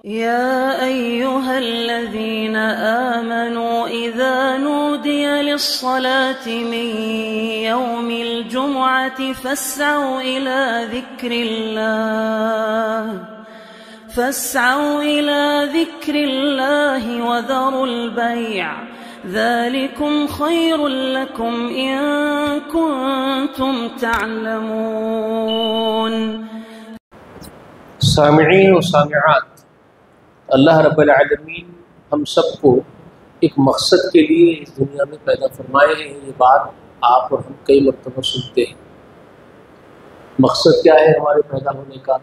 या अय्युहल्लज़ीना आमनू इज़ा नूदिया लिस्सलाति मिन यौमिल जुमुअति फ़स्अऊ इला ज़िक्रिल्लाहि वज़रुल बैअ ज़ालिकुम खैरुल लकुम इन कुंतुम तअलमून। सामिईन व सामिआत, अल्लाह रब्बुल आलमीन हम सबको एक मकसद के लिए इस दुनिया में पैदा फरमाए हैं। ये बात आप और हम कई मरतबा सुनते हैं। मकसद क्या है हमारे पैदा होने का?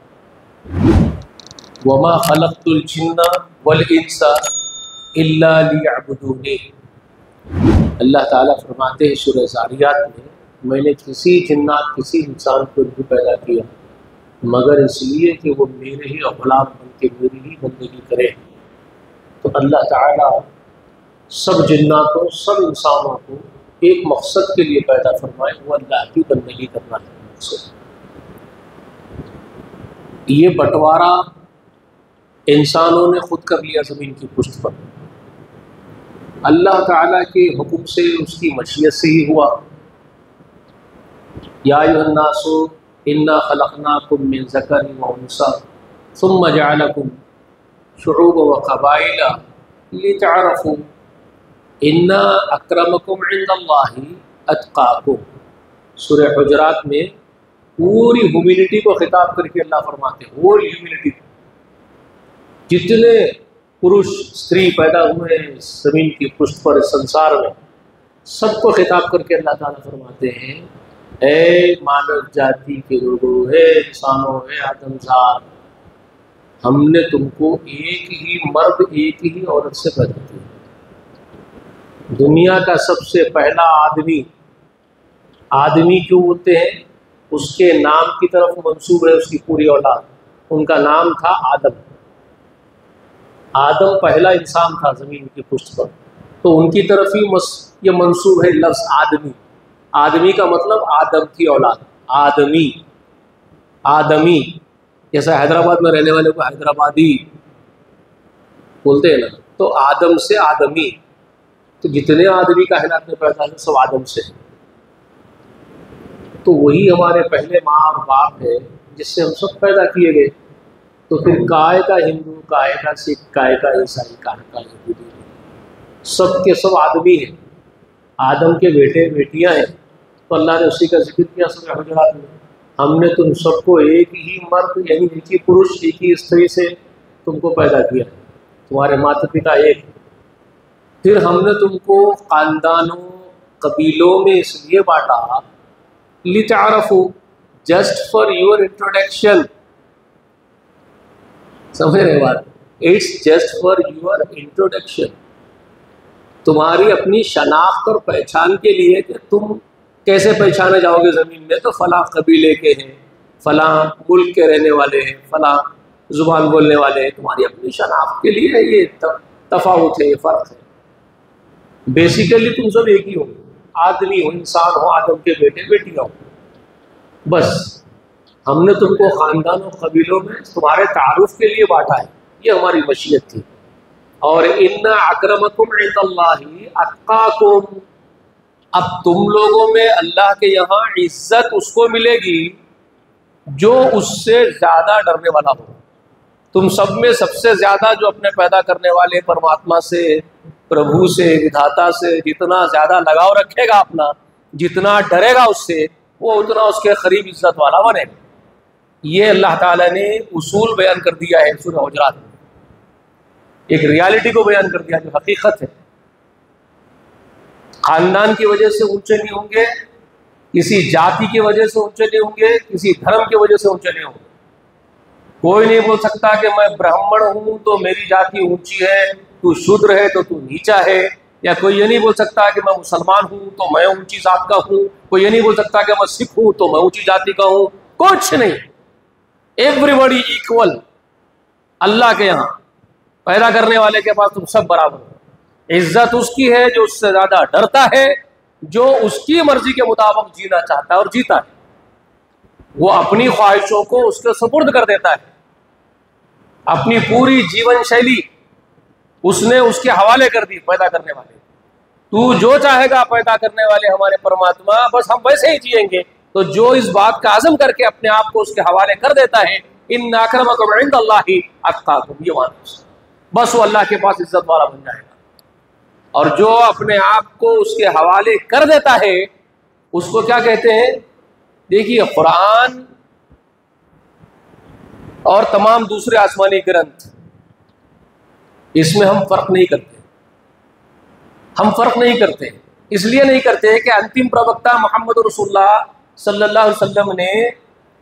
वमा खलक़तुल जिन्ना वल इंसा इल्ला लियअबुदूनी। अल्लाह ताला फरमाते हैं सूरह ज़ारियात में, मैंने किसी जिन्नात किसी इंसान को नहीं पैदा किया मगर इसलिए कि वो मेरे ही गुलाम बन के मेरी ही बंदगी करे। तो अल्लाह ताला सब जिन्नातों सब इंसानों को एक मकसद के लिए पैदा फरमाए, वो अल्लाह की बंदगी करना है मकसद। ये बंटवारा इंसानों ने खुद कर लिया ज़मीन की पुष्ट पर। अल्लाह ताला के हुक्म से, उसकी मशीयत से ही हुआ। या अय्युहन्नासु इन्ना खलक़नाकुम मिन ज़करिन व उन्सा सुम्मा जअलकुम शुऊबन व क़बाइला लितअरफ़ू इन्ना अक्रमकुम इंदल्लाहि अत्क़ाकुम। सूरह हुजरात में पूरी ह्यूमिलिटी को खिताब करके अल्लाह फरमाते हैं, वो ह्यूमिलिटी, जितने पुरुष स्त्री पैदा हुए हैं ज़मीन की पुष्ट पर, संसार में, सबको खिताब करके अल्लाह ताला फरमाते हैं, ऐ मानव जाति के लोगों, है इंसानों, है आदमजात, हमने तुमको एक ही मर्द एक ही औरत से पैदा किया। दुनिया का सबसे पहला आदमी क्यों बोलते हैं? उसके नाम की तरफ मंसूब है उसकी पूरी औलाद। उनका नाम था आदम। आदम पहला इंसान था ज़मीन की पुष्ट पर, तो उनकी तरफ ही ये मंसूब है लफ्ज़ आदमी। आदमी का मतलब आदम की औलाद, आदमी। जैसा हैदराबाद में रहने वाले को हैदराबादी बोलते हैं ना, तो आदम से आदमी। तो जितने आदमी कायनात में पैदा है सब आदम से है। तो वही हमारे पहले माँ और बाप है जिससे हम सब पैदा किए गए। तो फिर काय का हिंदू, काय का सिख, काय का ईसाई, काय का यहूदी, सब के सब आदमी हैं, आदम के बेटे बेटियां हैं। तो अल्लाह ने उसी का जिक्र किया सूरह हुजरात में, हमने तुम सबको एक ही मर्द यानी एक ही पुरुष एक ही स्त्री से तुमको पैदा किया, तुम्हारे माता पिता एक। फिर हमने तुमको ख़ानदानों कबीलों में इसलिए बांटा, लितअरफ़ू, जस्ट फॉर योर इंट्रोडक्शन। समझ रहे बात? It's just for your introduction, तुम्हारी अपनी शनाख्त और पहचान के लिए कि तुम कैसे पहचाने जाओगे ज़मीन में। तो फ़लाँ कबीले के हैं, फ़लाँ मुल्क के रहने वाले हैं, फ़लाँ ज़ुबान बोलने वाले हैं, तुम्हारी अपनी शनाख्त के लिए ये तफावत है, ये फ़र्क है। बेसिकली तुम सब एक ही हो, आदमी हो, इंसान हो, आदम के बेटे बेटियाँ हो। बस हमने तुमको ख़ानदान और कबीलों में तुम्हारे तारुफ के लिए बांटा है, ये हमारी मशीयत थी। और इन्ना अक्रमकुम इंदल्लाहि अत्क़ाकुम, अब तुम लोगों में अल्लाह के यहाँ इज्जत उसको मिलेगी जो उससे ज़्यादा डरने वाला हो। तुम सब में सबसे ज़्यादा जो अपने पैदा करने वाले परमात्मा से, प्रभु से, विधाता से जितना ज़्यादा लगाव रखेगा अपना, जितना डरेगा उससे, वो उतना उसके करीब इज्जत वाला बनेगा। ये अल्लाह ताला ने उसूल बयान कर दिया है सूरह हुजरात में, एक रियलिटी को बयान कर दिया जो हकीकत है। खानदान की वजह से ऊंचे नहीं होंगे, किसी जाति की वजह से ऊंचे नहीं होंगे, किसी धर्म की वजह से ऊंचे नहीं होंगे। कोई नहीं बोल सकता कि मैं ब्राह्मण हूं तो मेरी जाति ऊंची है, तू शूद्र है तो तू नीचा है। या कोई ये नहीं बोल सकता कि मैं मुसलमान हूं तो मैं ऊंची जात का हूं। कोई ये नहीं बोल सकता कि मैं सिख हूं तो मैं ऊंची जाति का हूं। कुछ नहीं, एवरीबॉडी इक्वल। अल्लाह के यहाँ पैदा करने वाले के पास तुम सब बराबर हो। इज्जत उसकी है जो उससे ज्यादा डरता है, जो उसकी मर्जी के मुताबिक जीना चाहता है और जीता है। वो अपनी ख्वाहिशों को उसके सुपुर्द कर देता है। अपनी पूरी जीवन शैली उसने उसके हवाले कर दी पैदा करने वाले। तू जो चाहेगा पैदा करने वाले हमारे परमात्मा, बस हम वैसे ही जिएंगे। तो जो इस बात का आज़म करके अपने आप को उसके हवाले कर देता है, इन्ना अक्रमकुम इंदल्लाहि अत्काकुम, ये मानो, बस वो अल्लाह के पास इज्जत वाला बन जाएगा। और जो अपने आप को उसके हवाले कर देता है उसको क्या कहते हैं? देखिए, कुरान और तमाम दूसरे आसमानी ग्रंथ, इसमें हम फर्क नहीं करते। हम फर्क नहीं करते, इसलिए नहीं करते कि अंतिम प्रवक्ता मोहम्मद रसूलुल्लाह सल्लल्लाहु अलैहि वसल्लम ने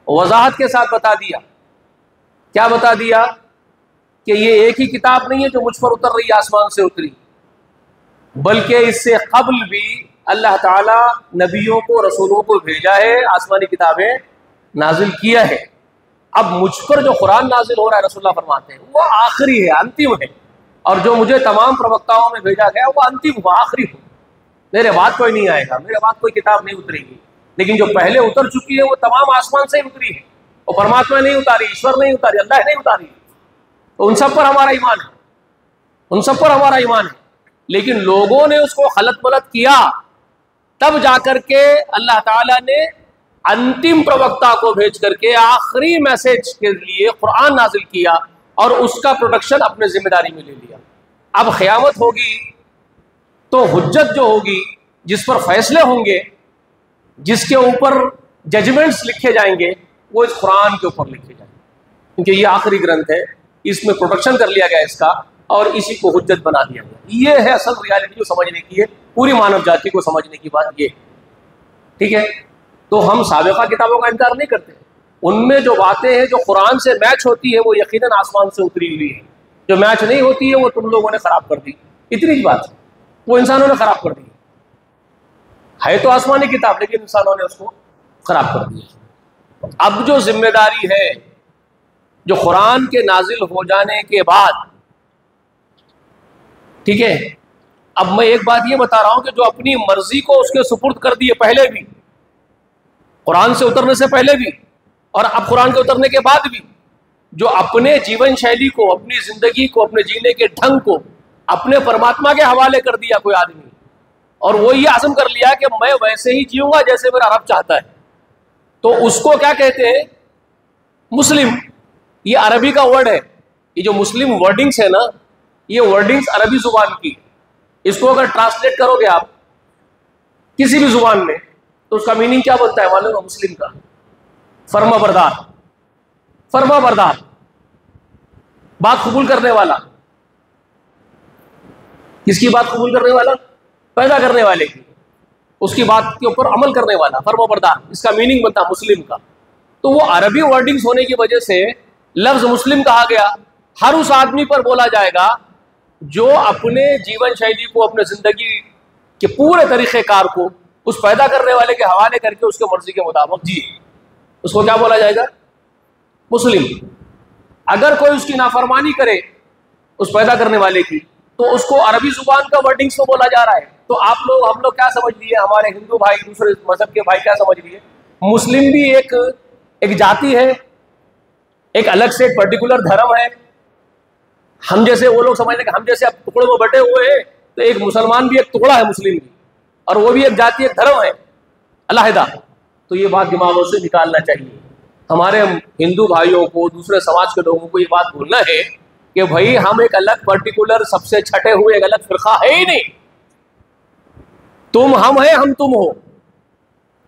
वजाहत के साथ बता दिया। क्या बता दिया? कि ये एक ही किताब नहीं है जो मुझ पर उतर रही है, आसमान से उतरी, बल्कि इससे कबल भी अल्लाह ताला नबियों को, रसूलों को भेजा है, आसमानी किताबें नाजिल किया है। अब मुझ पर जो कुरान नाजिल हो रहा है, रसूलुल्लाह फरमाते हैं, वो आखिरी है, अंतिम है। और जो मुझे तमाम प्रवक्ताओं में भेजा गया वो अंतिम हुआ, आखिरी हो। मेरे बाद कोई नहीं आएगा, मेरे बाद कोई किताब नहीं उतरेगी। लेकिन जो पहले उतर चुकी है वो तमाम आसमान से ही उतरी है। वो परमात्मा नहीं उतारी, ईश्वर नहीं उतारी, अल्लाह नहीं उतारी। तो उन सब पर हमारा ईमान है, उन सब पर हमारा ईमान है। लेकिन लोगों ने उसको खलत मलत किया, तब जाकर के अल्लाह ताला ने अंतिम प्रवक्ता को भेज करके आखिरी मैसेज के लिए कुरान नाजिल किया और उसका प्रोडक्शन अपने जिम्मेदारी में ले लिया। अब क़यामत होगी तो हुज्जत जो होगी, जिस पर फैसले होंगे, जिसके ऊपर जजमेंट्स लिखे जाएंगे, वो इस कुरान के ऊपर लिखे जाएंगे, क्योंकि ये आखिरी ग्रंथ है, इसमें प्रोडक्शन कर लिया गया इसका और इसी को हुज्जत बना दिया गया। ये है असल रियलिटी जो समझने की है, पूरी मानव जाति को समझने की बात ये, ठीक है। तो हम साबिक़ा किताबों का इनकार नहीं करते, उनमें जो बातें हैं जो कुरान से मैच होती है वो यकीनन आसमान से उतरी हुई है। जो मैच नहीं होती है वो तुम लोगों ने खराब कर दी, इतनी ही बात है, वो इंसानों ने खराब कर दी है। तो आसमानी किताब, लेकिन इंसानों ने उसको खराब कर दिया। अब जो जिम्मेदारी है, जो कुरान के नाजिल हो जाने के बाद, ठीक है, अब मैं एक बात ये बता रहा हूं कि जो अपनी मर्जी को उसके सुपुर्द कर दिए, पहले भी कुरान से उतरने से पहले भी और अब कुरान के उतरने के बाद भी, जो अपने जीवन शैली को, अपनी जिंदगी को, अपने जीने के ढंग को अपने परमात्मा के हवाले कर दिया कोई आदमी, और वो ये आज़म कर लिया कि मैं वैसे ही जीऊंगा जैसे मेरा रब चाहता है, तो उसको क्या कहते हैं? मुस्लिम। ये अरबी का वर्ड है। ये जो मुस्लिम वर्डिंग्स है ना, ये वर्डिंग्स अरबी जुबान की। इसको अगर ट्रांसलेट करोगे आप किसी भी जुबान में, तो उसका मीनिंग क्या बनता है मालूम है? मुस्लिम का फर्मा बरदार, फर्मा बरदार, बात कबूल करने वाला। किसकी बात कबूल करने वाला? पैदा करने वाले की, उसकी बात के ऊपर अमल करने वाला, फर्मा बरदार, इसका मीनिंग बनता है मुस्लिम का। तो वो अरबी वर्डिंग्स होने की वजह से लफ्ज मुस्लिम कहा गया। हर उस आदमी पर बोला जाएगा जो अपने जीवन शैली को, अपने जिंदगी के पूरे तरीक़ेकार को उस पैदा करने वाले के हवाले करके उसके मर्जी के मुताबिक जिए, उसको क्या बोला जाएगा? मुस्लिम। अगर कोई उसकी नाफरमानी करे उस पैदा करने वाले की, तो उसको अरबी जुबान का वर्डिंग्स तो बोला जा रहा है। तो आप लोग, हम लोग क्या समझ लिए, हमारे हिंदू भाई, दूसरे मजहब के भाई क्या समझ लिए? मुस्लिम भी एक जाति है, एक अलग से एक पर्टिकुलर धर्म है। हम जैसे वो लोग समझ लें कि हम जैसे अब टुकड़ों में बटे हुए हैं, तो एक मुसलमान भी एक टुकड़ा है, मुस्लिम भी, और वो भी एक जाति, एक धर्म है अलहदा। तो ये बात दिमागों से निकालना चाहिए। हमारे हिंदू भाइयों को, दूसरे समाज के लोगों को ये बात बोलना है कि भाई हम एक अलग पर्टिकुलर, सबसे छटे हुए एक अलग फिरका है ही नहीं। तुम हम है, हम तुम हो,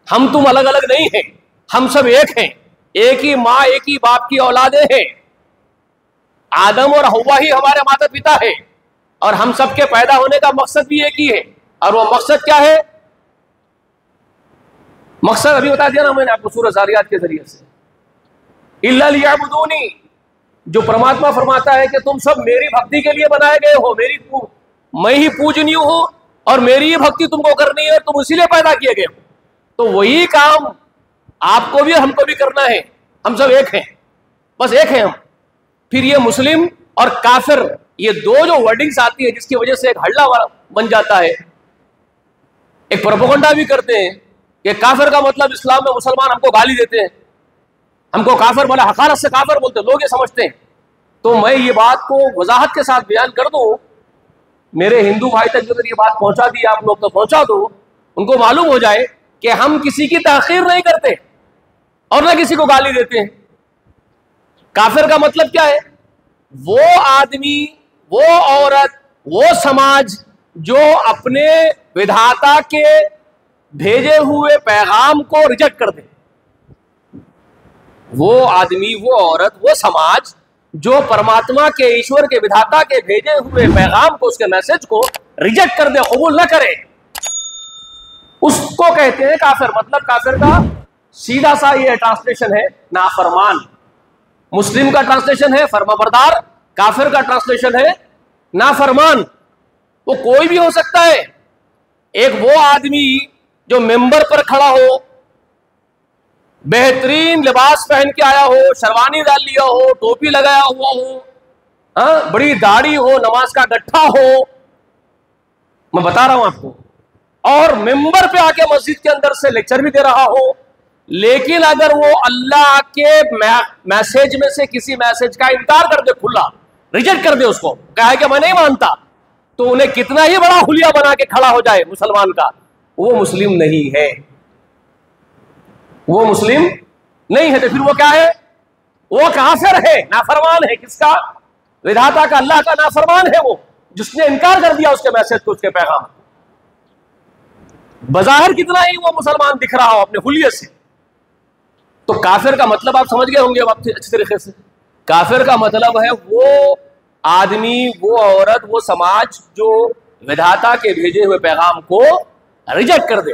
हम तुम अलग अलग नहीं है, हम सब एक हैं, एक ही माँ, एक ही बाप की औलादे हैं। आदम और हव्वा ही हमारे माता पिता है, और हम सबके पैदा होने का मकसद भी एक ही है। और वो मकसद क्या है? मकसद अभी बता दिया ना मैंने आपको सूरह ज़ारियात के जरिए से। इल्ला लियअबुदूनी, जो परमात्मा फरमाता है कि तुम सब मेरी भक्ति के लिए बनाए गए हो, मैं ही पूजनीय हूं और मेरी ही भक्ति तुमको करनी है, और तुम इसीलिए पैदा किए गए हो। तो वही काम आपको भी हमको भी करना है। हम सब एक हैं, बस एक हैं हम। फिर ये मुस्लिम और काफिर, ये दो जो वर्डिंग्स आती है, जिसकी वजह से एक हल्ला बन जाता है, एक प्रोपेगेंडा भी करते हैं कि काफिर का मतलब इस्लाम में मुसलमान हमको गाली देते हैं, हमको काफिर बोला, हकारत से काफिर बोलते हैं, लोग ये समझते हैं। तो मैं ये बात को वजाहत के साथ बयान कर दूं, मेरे हिंदू भाई तक अगर ये बात पहुंचा दी आप लोग तो पहुंचा दो, उनको मालूम हो जाए कि हम किसी की ताखीर नहीं करते और ना किसी को गाली देते हैं। काफिर का मतलब क्या है? वो आदमी, वो औरत, वो समाज जो अपने विधाता के भेजे हुए पैगाम को रिजेक्ट कर दे। वो आदमी, वो औरत, वो समाज जो परमात्मा के, ईश्वर के, विधाता के भेजे हुए पैगाम को, उसके मैसेज को रिजेक्ट कर दे, कबूल न करे, उसको कहते हैं काफिर। मतलब काफिर का सीधा सा ये ट्रांसलेशन है नाफरमान। मुस्लिम का ट्रांसलेशन है फर्माबरदार, काफिर का ट्रांसलेशन है नाफरमान। वो कोई भी हो सकता है। एक वो आदमी जो मेंबर पर खड़ा हो, बेहतरीन लिबास पहन के आया हो, शेरवानी डाल लिया हो, टोपी लगाया हुआ हो, बड़ी दाढ़ी हो, नमाज का गट्ठा हो, मैं बता रहा हूं आपको, और मेंबर पे आके मस्जिद के अंदर से लेक्चर भी दे रहा हो, लेकिन अगर वो अल्लाह के मैसेज में से किसी मैसेज का इनकार कर दे, खुला रिजेक्ट कर दे, उसको कहे कि मैं नहीं मानता, तो उन्हें कितना ही बड़ा हुलिया बना के खड़ा हो जाए मुसलमान का, वो मुस्लिम नहीं है। वो मुस्लिम नहीं है। तो फिर वो क्या है? वो काफिर है, नाफरमान है। किसका? विधाता का, अल्लाह का नाफरमान है वो, जिसने इनकार कर दिया उसके मैसेज को, उसके पैगाम। बज़ाहिर कितना ही वो मुसलमान दिख रहा हो अपने हुलिये से। तो काफिर का मतलब आप समझ गए होंगे अब अच्छी तरीके से। काफिर का मतलब है वो आदमी, वो औरत, वो समाज जो विधाता के भेजे हुए पैगाम को रिजेक्ट कर दे।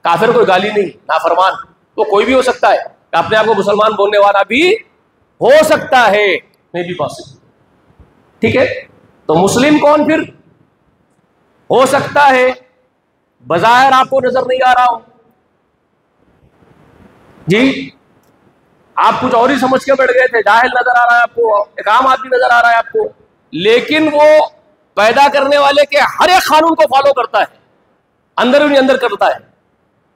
काफिर कोई गाली नहीं, नाफरमान वो कोई भी हो सकता है। अपने आप को मुसलमान बोलने वाला भी हो सकता है, मे बी पॉसिबल। ठीक है, तो मुस्लिम कौन फिर हो सकता है? बज़ाहिर आपको नजर नहीं आ रहा हो जी, आप कुछ और ही समझ के बैठ गए थे, जाहिल नजर आ रहा है आपको, एक आम आदमी नजर आ रहा है आपको, लेकिन वो पैदा करने वाले के हर एक कानून को फॉलो करता है, अंदर ही अंदर करता है।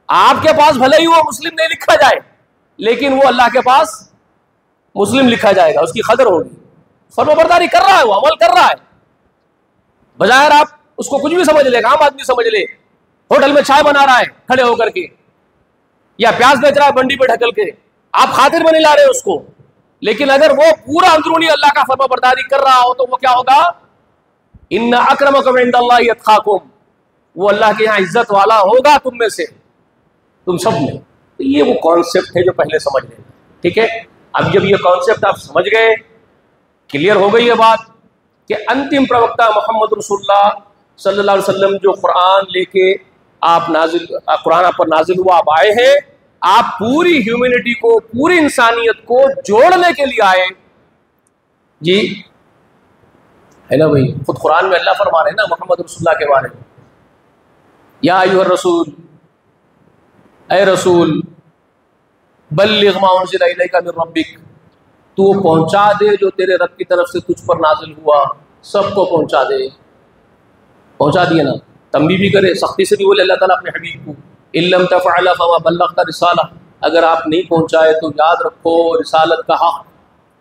आपके पास भले ही वो मुस्लिम नहीं लिखा जाए, लेकिन वो अल्लाह के पास मुस्लिम लिखा जाएगा, उसकी कदर होगी। फर्माबरदारी कर रहा है, वो अमल कर रहा है। बजाय आप उसको कुछ भी समझ ले, आम आदमी समझ ले, होटल में चाय बना रहा है खड़े होकर के, या प्याज बेच रहा है मंडी पे ढकल के, आप खातिर में नहीं ला रहे उसको, लेकिन अगर वो पूरा अंदरूनी अल्लाह का फर्माबरदारी कर रहा हो तो वो क्या होगा? इन्ना अक्रमकुम इंदल्लाहि अत्काकुम, वो अल्लाह के यहाँ इज्जत वाला होगा तुम में से, तुम सब में। तो ये वो कॉन्सेप्ट है जो पहले समझ लेना। ठीक है, अब जब ये कॉन्सेप्ट आप समझ गए, क्लियर हो गई ये बात कि अंतिम प्रवक्ता मोहम्मद रसूलुल्लाह सल्लल्लाहु अलैहि वसल्लम जो कुरान लेके आप नाजिल, कुरान आप पर नाजिल हुआ, आप आए हैं, आप पूरी ह्यूमैनिटी को, पूरी इंसानियत को जोड़ने के लिए आए जी, है ना भाई? खुद कुरान में अल्लाह फरमा रहे हैं ना मोहम्मद रसूलुल्लाह के बारे में, या अय्युहर रसूल, ऐ रसूल बल्लिग मा उनज़िला इलैका मिन रब्बिक, तू पहुंचा दे जो तेरे रब की तरफ से तुझ पर नाजिल हुआ, सबको पहुंचा दे। पहुंचा दिए ना, तंबीह भी करे, सख्ती से भी बोले अल्लाह ताला अपने हबीब को, इल्लम तफ़अल फमा बल्लग़ता रिसाला, अगर आप नहीं पहुंचाए तो याद रखो रिसालत का हक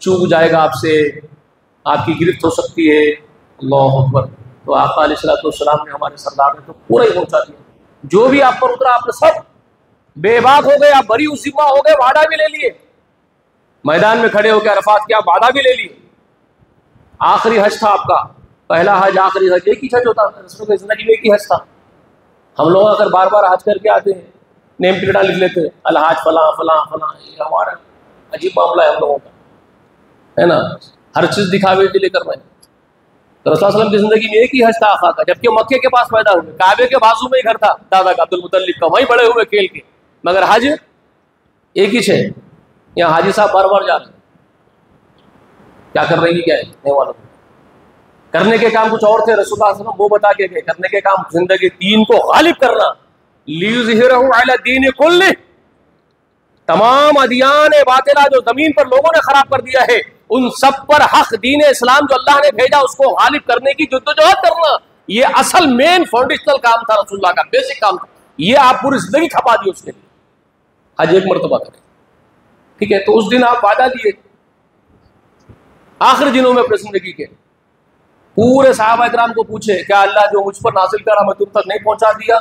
चूक जाएगा आपसे, आपकी गिरफ्त हो सकती है। अल्लाहु अकबर। तो आका अलैहिस्सलाम ने, हमारे सरदार ने तो पूरा ही पहुंचा दिया, जो भी आप पर उतरा आपने सब बेबाक हो गए, आप बरी उसिमा हो गए, वादा भी ले लिए, मैदान में खड़े होकर अरफात के आप वादा भी ले लिए। आखिरी हज था आपका, पहला हज, आखिरी हज, एक ही हज होता है रसूल की जिंदगी में, एक ही हज था। हम लोग अगर बार बार हज करके आते हैं, नेम प्लेटा लिख लेते हैं, अलहाज फला फला फला, ये हमारा अजीब मामला है हम लोगों का, है ना? हर चीज़ दिखावे के लिए कर रहे हैं। तो रसूल सल्लल्लाहु अलैहि वसल्लम की जिंदगी में एक ही हज था आका का, जबकि मक्के के पास पैदा हुए, काबे के बाजू में ही घर था दादा का, अब्दुल मुतल्लिब का, वहीं बड़े हुए खेल के, मगर हज एक ही है। यहाँ हाजी साहब बार बार जा रहे हैं, क्या कर रही है, क्या है नहीं मालूम। करने के काम कुछ और थे, रसूल सल्लल्लाहु अलैहि वसल्लम वो बता के गए, करने के काम जिंदगी दीन को गालिब करना, लियुज़हिरहु अला दीन कुल्ली, तमाम अदियान बातिला जो जमीन पर लोगों ने खराब कर दिया है, उन सब पर हक दीन इस्लाम जो अल्लाह ने भेजा उसको गालिब करने की जद्दोजहद करना, ये असल मेन फाउंडेशनल काम था रसूलुल्लाह का, बेसिक काम था। ये आप पूरी जिंदगी खपा दी उसके लिए, हज एक मरतबा करें। ठीक है, तो उस दिन आप वादा दिए, आखिरी दिनों में अपनी जिंदगी के पूरे सहाबा इकराम को पूछे, क्या अल्लाह जो मुझ पर नाजिल कर हमें तुम तक नहीं पहुंचा दिया?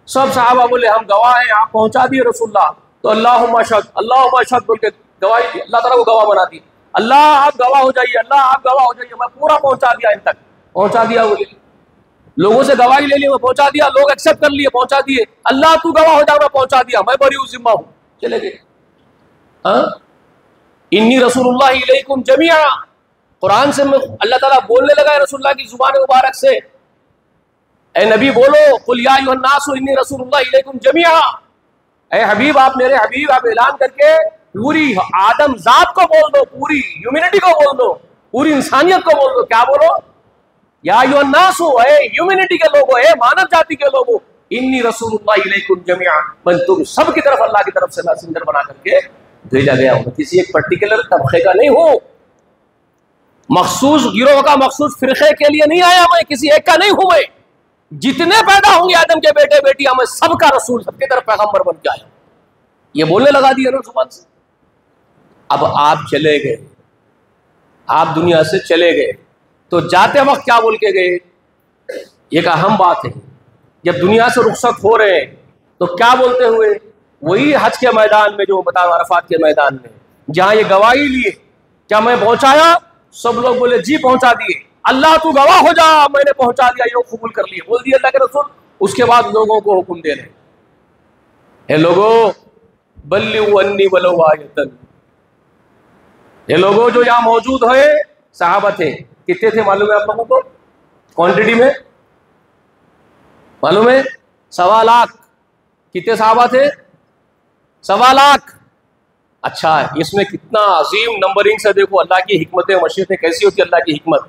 सब सहाबा बोले हम गवाह हैं, आप पहुंचा दिए रसूलुल्लाह। तो अल्लाहुम्मा शहद बोल के गवाही दी, अल्लाह ताला को गवाह बना दी। अल्लाह आप गवाह हो जाइए, अल्लाह आप गवाह हो जाइए, मैं पूरा पहुंचा दिया, इन तक पहुंचा दिया। बोले लोगों से गवाही ले ली, मैं पहुंचा दिया, लोग एक्सेप्ट कर लिए, पहुंचा दिए। अल्लाह तू गवाह हो जा, मैं पहुंचा दिया, मैं बरी हूं, जिम्मा हूं, चले गए। हाँ, इन्नी रसूलुल्लाह इलैकुम जमीआ, कुरान से अल्लाह ताला बोलने लगा है रसूलुल्लाह की जुबान मुबारक से, ए नबी बोलो, कुल या अय्युहन नासु इन्नी रसूलुल्लाह इलैकुम जमीआ, ए हबीब आप मेरे हबीब, आप ऐलान करके पूरी आदम जात को बोल दो, पूरी ह्यूमैनिटी को बोल दो, पूरी इंसानियत को बोल दो। क्या बोलो? या अय्युहन नासु, ए ह्यूमैनिटी के लोगों, ए मानव जाति के लोगों, इन्नी रसूलुल्लाह इलैकुम जमीआ, मैं तुम सब की तरफ अल्लाह की तरफ से मैसेंजर बना करके भेजा गया हूं, किसी एक पर्टिकुलर तबके का नहीं हूं, मखसूस गिरोह का, मखसूस फिरके के लिए नहीं आया मैं, किसी एक का नहीं हूं मैं। जितने पैदा होंगे आदम के बेटे बेटियां, मैं सबका रसूल, सबकी तरफ पैगंबर बन के आया। ये बोलने लगा दिया ना जुबान से। अब आप चले गए, आप दुनिया से चले गए, तो जाते वक्त क्या बोल के गए? एक अहम बात है, जब दुनिया से रुखसत हो रहे हैं तो क्या बोलते हुए? वही हज के मैदान में, जो बता अरफात के मैदान में, जहां ये गवाही लिए, क्या मैं पहुंचाया? सब लोग बोले जी पहुंचा दिए। अल्लाह तू गवाह हो जा, मैंने पहुंचा दिया, ये कबूल कर लिए, बोल दिया अल्लाह के रसूल। उसके बाद लोगों को हुक्म दे रहे, हे लोगों बल्लिगु अन्नी वलो आयतन, ये लोगों जो यहाँ मौजूद है, सहाबा थे, कितने थे मालूम है आप लोगों को? क्वांटिटी में मालूम है? 1.25 लाख। कितने सहाबा थे? 1.25 लाख। अच्छा, इसमें कितना अजीम नंबरिंग से देखो अल्लाह की हिकमतें, मशीयतें कैसी होती है अल्लाह की हिकमत।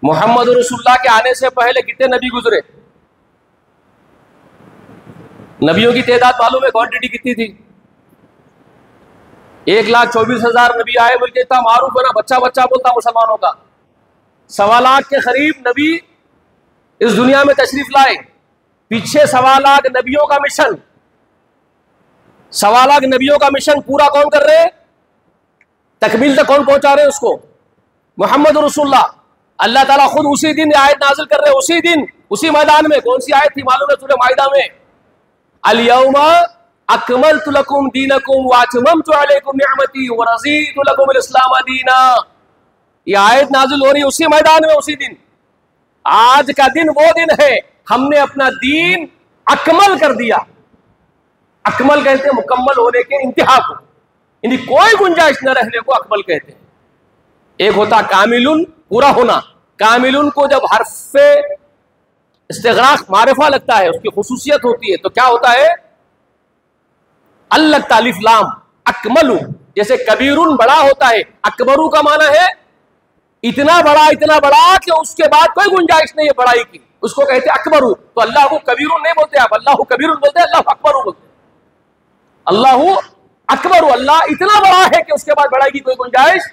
मोहम्मद रसूलुल्लाह के आने से पहले कितने नबी गुजरे? नबियों की तादाद मालूम है? क्वांटिटी कितनी थी? 1,24,000 नबी आए, बोल के इतना मारूफ है ना, बच्चा बच्चा बोलता मुसलमानों का। 1.25 लाख के करीब नबी इस दुनिया में तशरीफ लाए। पीछे 1.25 लाख नबियों का मिशन, 1.25 लाख नबियों का मिशन पूरा कौन कर रहे हैं? तकमील तक कौन पहुंचा रहे हैं उसको? मोहम्मद रसूलुल्लाह। अल्लाह ताला खुद उसी दिन आयत नाजिल कर रहे हैं, उसी दिन, उसी मैदान में। कौन सी आयत थी मालूम है? सूरह माइदा में, अल-यौमा अकमलतु लकुम दीनकुम व अतममतु अलैकुम निअमती व रज़ीतु लकुम अल-इस्लाम दीना। ये आयत नाजिल हो रही है उसी मैदान में, उसी दिन। आज का दिन वो दिन है, हमने अपना दीन अकमल कर दिया। अकमल कहते हैं मुकम्मल होने के इंतहा को, यानी कोई गुंजाइश न रहने को अकमल कहते हैं। एक होता कामिलुन, पूरा होना। कामिलुन को जब हर्फ़े इस्तिग़राक़ मारिफा लगता है, उसकी खुसूसियत होती है, तो क्या होता है? अल लगता अलिफ लाम, अकमलु। जैसे कबीरुन बड़ा होता है, अकबरू का माना है इतना बड़ा कि उसके बाद कोई गुंजाइश नहीं है बड़ाई की, उसको कहते हैं अकबरू। तो अल्लाह को कबीरुन नहीं बोलते आप, अल्लाह कबीरुन बोलते हैं, अल्लाह अकबरू बोलते हैं। अल्लाह अकबरू, अल्लाह इतना बड़ा है कि उसके बाद बड़ाई की कोई गुंजाइश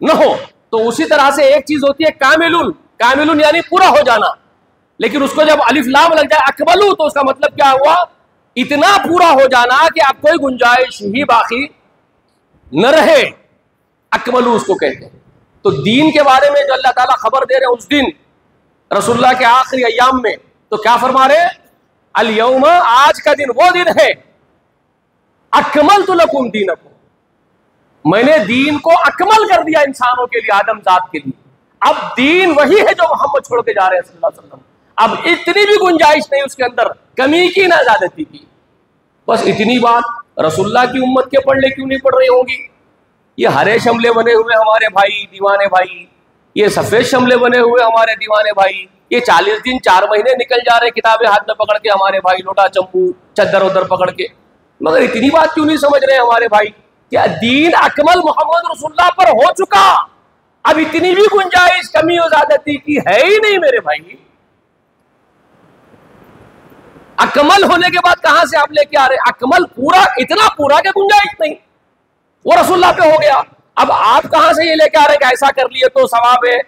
न हो। तो उसी तरह से एक चीज होती है कामिलुन, कामिलुन यानी पूरा हो जाना। लेकिन उसको जब अलिफ लाम लग जाए अकबलू, तो उसका मतलब क्या हुआ? इतना पूरा हो जाना कि अब कोई गुंजाइश ही बाकी न रहे, अकबलू उसको कहते हैं। तो दीन के बारे में जो अल्लाह ताला खबर दे रहे हैं उस दिन रसूलुल्लाह के आखिरी अय्याम में, तो क्या फरमा रहे? अल यौम, आज का दिन वो दिन है, अकमलतु लकुम दीनकुम, मैंने दीन को अकमल कर दिया इंसानों के लिए, आदम जात के लिए। अब दीन वही है जो मोहम्मद छोड़ के जा रहे हैं सल्लल्लाहु अलैहि वसल्लम। अब इतनी भी गुंजाइश नहीं उसके अंदर कमी की ना ज्यादती की। बस इतनी बात, रसूलुल्लाह की उम्मत के पढ़ ले क्यों नहीं पढ़ रही होंगी? ये हरे शमले बने हुए हमारे भाई दीवाने भाई, ये सफेद शमले बने हुए हमारे दीवाने भाई, ये 40 दिन 4 महीने निकल जा रहे किताबें हाथ में पकड़ के हमारे भाई, लोटा चंपू चद्दर उधर पकड़ के। मगर इतनी बात क्यों नहीं समझ रहे हमारे भाई? क्या दीन अकमल मोहम्मद रसूलुल्लाह पर हो चुका, अब इतनी भी गुंजाइश कमी और ज्यादती की है ही नहीं मेरे भाई। अकमल होने के बाद कहां से आप लेके आ रहे? अकमल पूरा, इतना पूरा के गुंजाइश नहीं, वो रसूलुल्लाह पे हो गया। अब आप कहां से ये लेके आ रहे कि ऐसा कर लिए तो सवाब है,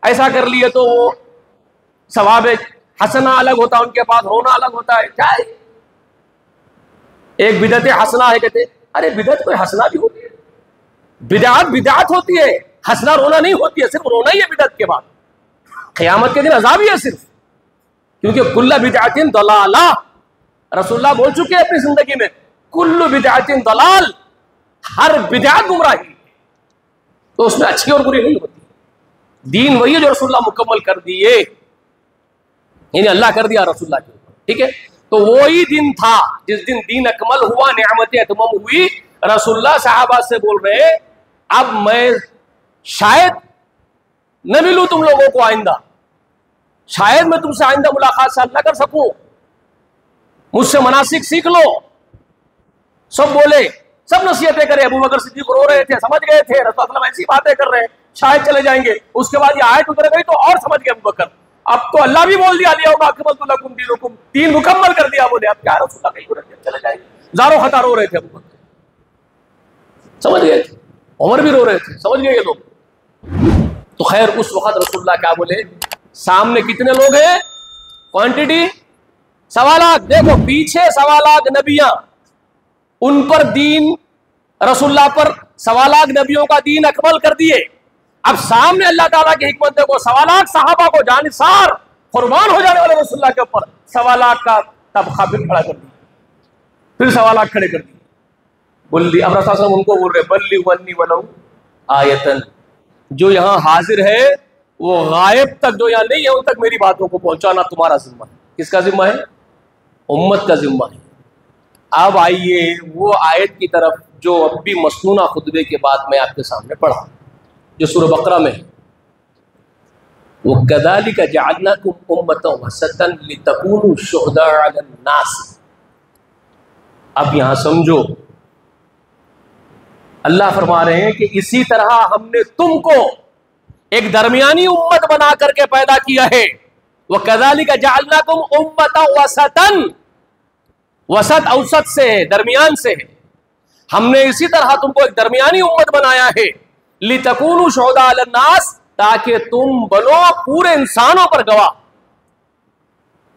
ऐसा कर लिए तो वो सवाब है। हसना अलग होता है उनके पास, रोना अलग होता है। क्या है? एक बिदत हसना है, कहते अरे बिदत कोई हसना भी होती है? बिदअत बिदअत होती है, हंसना रोना नहीं होती है, सिर्फ रोना ही है बिदअत के बाद। क़यामत के दिन अज़ाब ही है सिर्फ, क्योंकि कुल्लु बिदअतिन दलाला, रसूलुल्लाह बोल चुके हैं अपनी जिंदगी में, कुल्लु बिदअतिन दलाल, हर बिदअत गुमराही, तो उसमें अच्छी और बुरी नहीं होती। दीन वही है जो रसूलुल्लाह मुकम्मल कर दिए, यानी अल्लाह कर दिया रसूलुल्लाह के ऊपर, ठीक है। तो वही दिन था जिस दिन दीन अकमल हुआ, नेमतें अतमम हुई। रसूलुल्लाह सहाबा से बोल रहे, अब मैं शायद न मिलूं तुम लोगों को आइंदा, शायद मैं तुमसे आइंदा मुलाकात साल न कर सकूं, मुझसे मनासिक सीख लो। सब बोले, सब नसीहतें करे। अबू बकर सिद्दीक रो रहे थे, समझ गए थे रसूलुल्लाह ऐसी बातें कर रहे हैं, शायद चले जाएंगे। उसके बाद ये आयत उतर गई तो और समझ गए अबू बकर, अब तो अल्लाह भी बोल दिया, दीन मुकम्मल कर दिया। बोले अब क्या रसूलुल्लाह कहीं चले जाएंगे, जारो खता रो रहे थे अबू बकर, समझ गए थे। उमर भी रो रहे थे, समझ गए ये लोग। तो खैर उस वक्त रसूलुल्लाह क्या बोले, सामने कितने लोग हैं, क्वांटिटी 1.25 लाख। देखो पीछे 1.25 लाख नबियां, उन पर दीन, रसूलुल्लाह पर 1.25 लाख नबियों का दीन अकमल कर दिए। अब सामने अल्लाह ताला की हिकमत देखो, 1.25 लाख सहाबा को जानिसार कुर्बान हो जाने वाले रसूलुल्लाह के ऊपर 1.25 लाख का तबका फिर खड़ा कर दिया, फिर 1.25 लाख खड़े कर दिए। बोल दी, अब रसूल उनको बोल रहे, बल्ली वन्नी वलो आयतन, जो यहाँ हाजिर है वो गायब तक, जो यहाँ नहीं है उन तक मेरी बातों को पहुंचाना तुम्हारा जिम्मा है। किसका जिम्मा है? उम्मत का जिम्मा है। अब आइए वो आयत की तरफ जो अब भी मसनूना खुतबे के बाद मैं आपके सामने पढ़ा, जो सूरह बकरा में है, वो कज़ालिका जअलनाकुम उम्मतन वसतन लितकूनू शुहदा अलन नास। अब यहां समझो, अल्लाह फरमा रहे हैं कि इसी तरह हमने तुमको एक दरमियानी उम्मत बना करके पैदा किया है। वह कज़ालिका जअलनाकुम उम्मतन वसतन, वसत औसत से है, दरमियान से है। हमने इसी तरह तुमको एक दरमियानी उम्मत बनाया है, लितकूनू शुहदा अलन नास, ताकि तुम बनो पूरे इंसानों पर गवाह।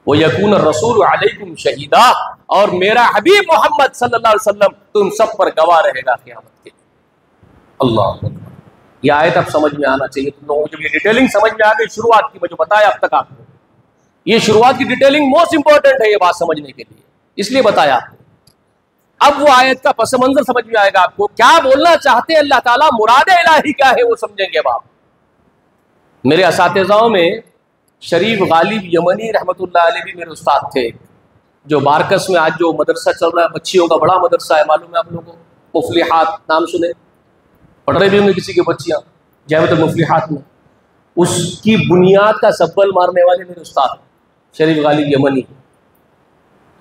वो यकून रसूल अलैकुम शहीदा, और मेरा हबीब मोहम्मद सल्लल्लाहु अलैहि वसल्लम तुम सब पर गवाह रहेगा क़यामत के। अल्लाह अकबर। यह आयत अब समझ में आना चाहिए तुम लोगों को। जब ये डिटेलिंग समझ में आ गई, शुरुआत की मैं जो बताया अब तक आपको, ये शुरुआत की डिटेलिंग मोस्ट इंपॉर्टेंट है ये बात समझने के लिए, इसलिए बताया। अब वो आयत का पस मंजर समझ में आएगा आपको, क्या बोलना चाहते हैं अल्लाह ताला, मुराद इलाही क्या है वो समझेंगे अब आप। मेरे असातिज़ाओं में शरीफ गालिब यमनी रहमतुल्लाह अलैह भी मेरे उस्ताद थे, जो बारकस में आज जो मदरसा चल रहा है, बच्चियों का बड़ा मदरसा है, मालूम है आप लोगों को, मुफलिहात नाम सुने, पढ़ रहे भी होंगे किसी की बच्चियाँ जामिअतुल मुफलिहात में। उसकी बुनियाद का सब्बल मारने वाले मेरे उस्ताद शरीफ गालिब यमनी।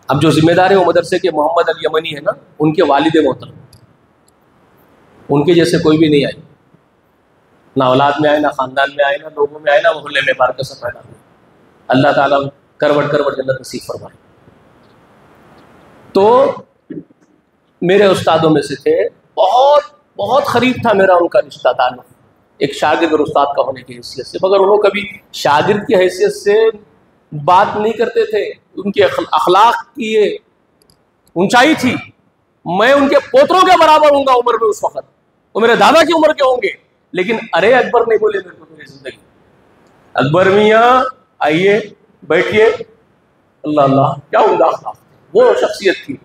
अब जो जिम्मेदार है वो मदरसे के मोहम्मद अल यमनी है ना, उनके वालिद मोहतरम, उनके जैसे कोई भी नहीं आए, ना औलाद में आए, ना ख़ानदान में आए, ना लोगों में आए, ना मोहल्ले में, बारकस से पैदा हुए। अल्लाह ताला करवट करवट जन्नत नसीब फरमाए। तो मेरे उस्तादों में से थे, बहुत बहुत करीब था मेरा उनका रिश्ता ताल्लुक़, एक शागिर्द और उस्ताद का होने की हैसियत से, मगर उन्होंने कभी शागिर्द की हैसियत से बात नहीं करते थे। उनके अखलाक की ये ऊंचाई थी, मैं उनके पोतरों के बराबर होऊंगा उम्र में उस वक्त, वो मेरे दादा की उम्र के होंगे, लेकिन अरे अकबर नहीं बोले मेरे को मेरी जिंदगी। अकबर मियाँ आइए बैठिए, अल्लाह अल्लाह, क्या उम्दा अखलाक, वो शख्सियत थी।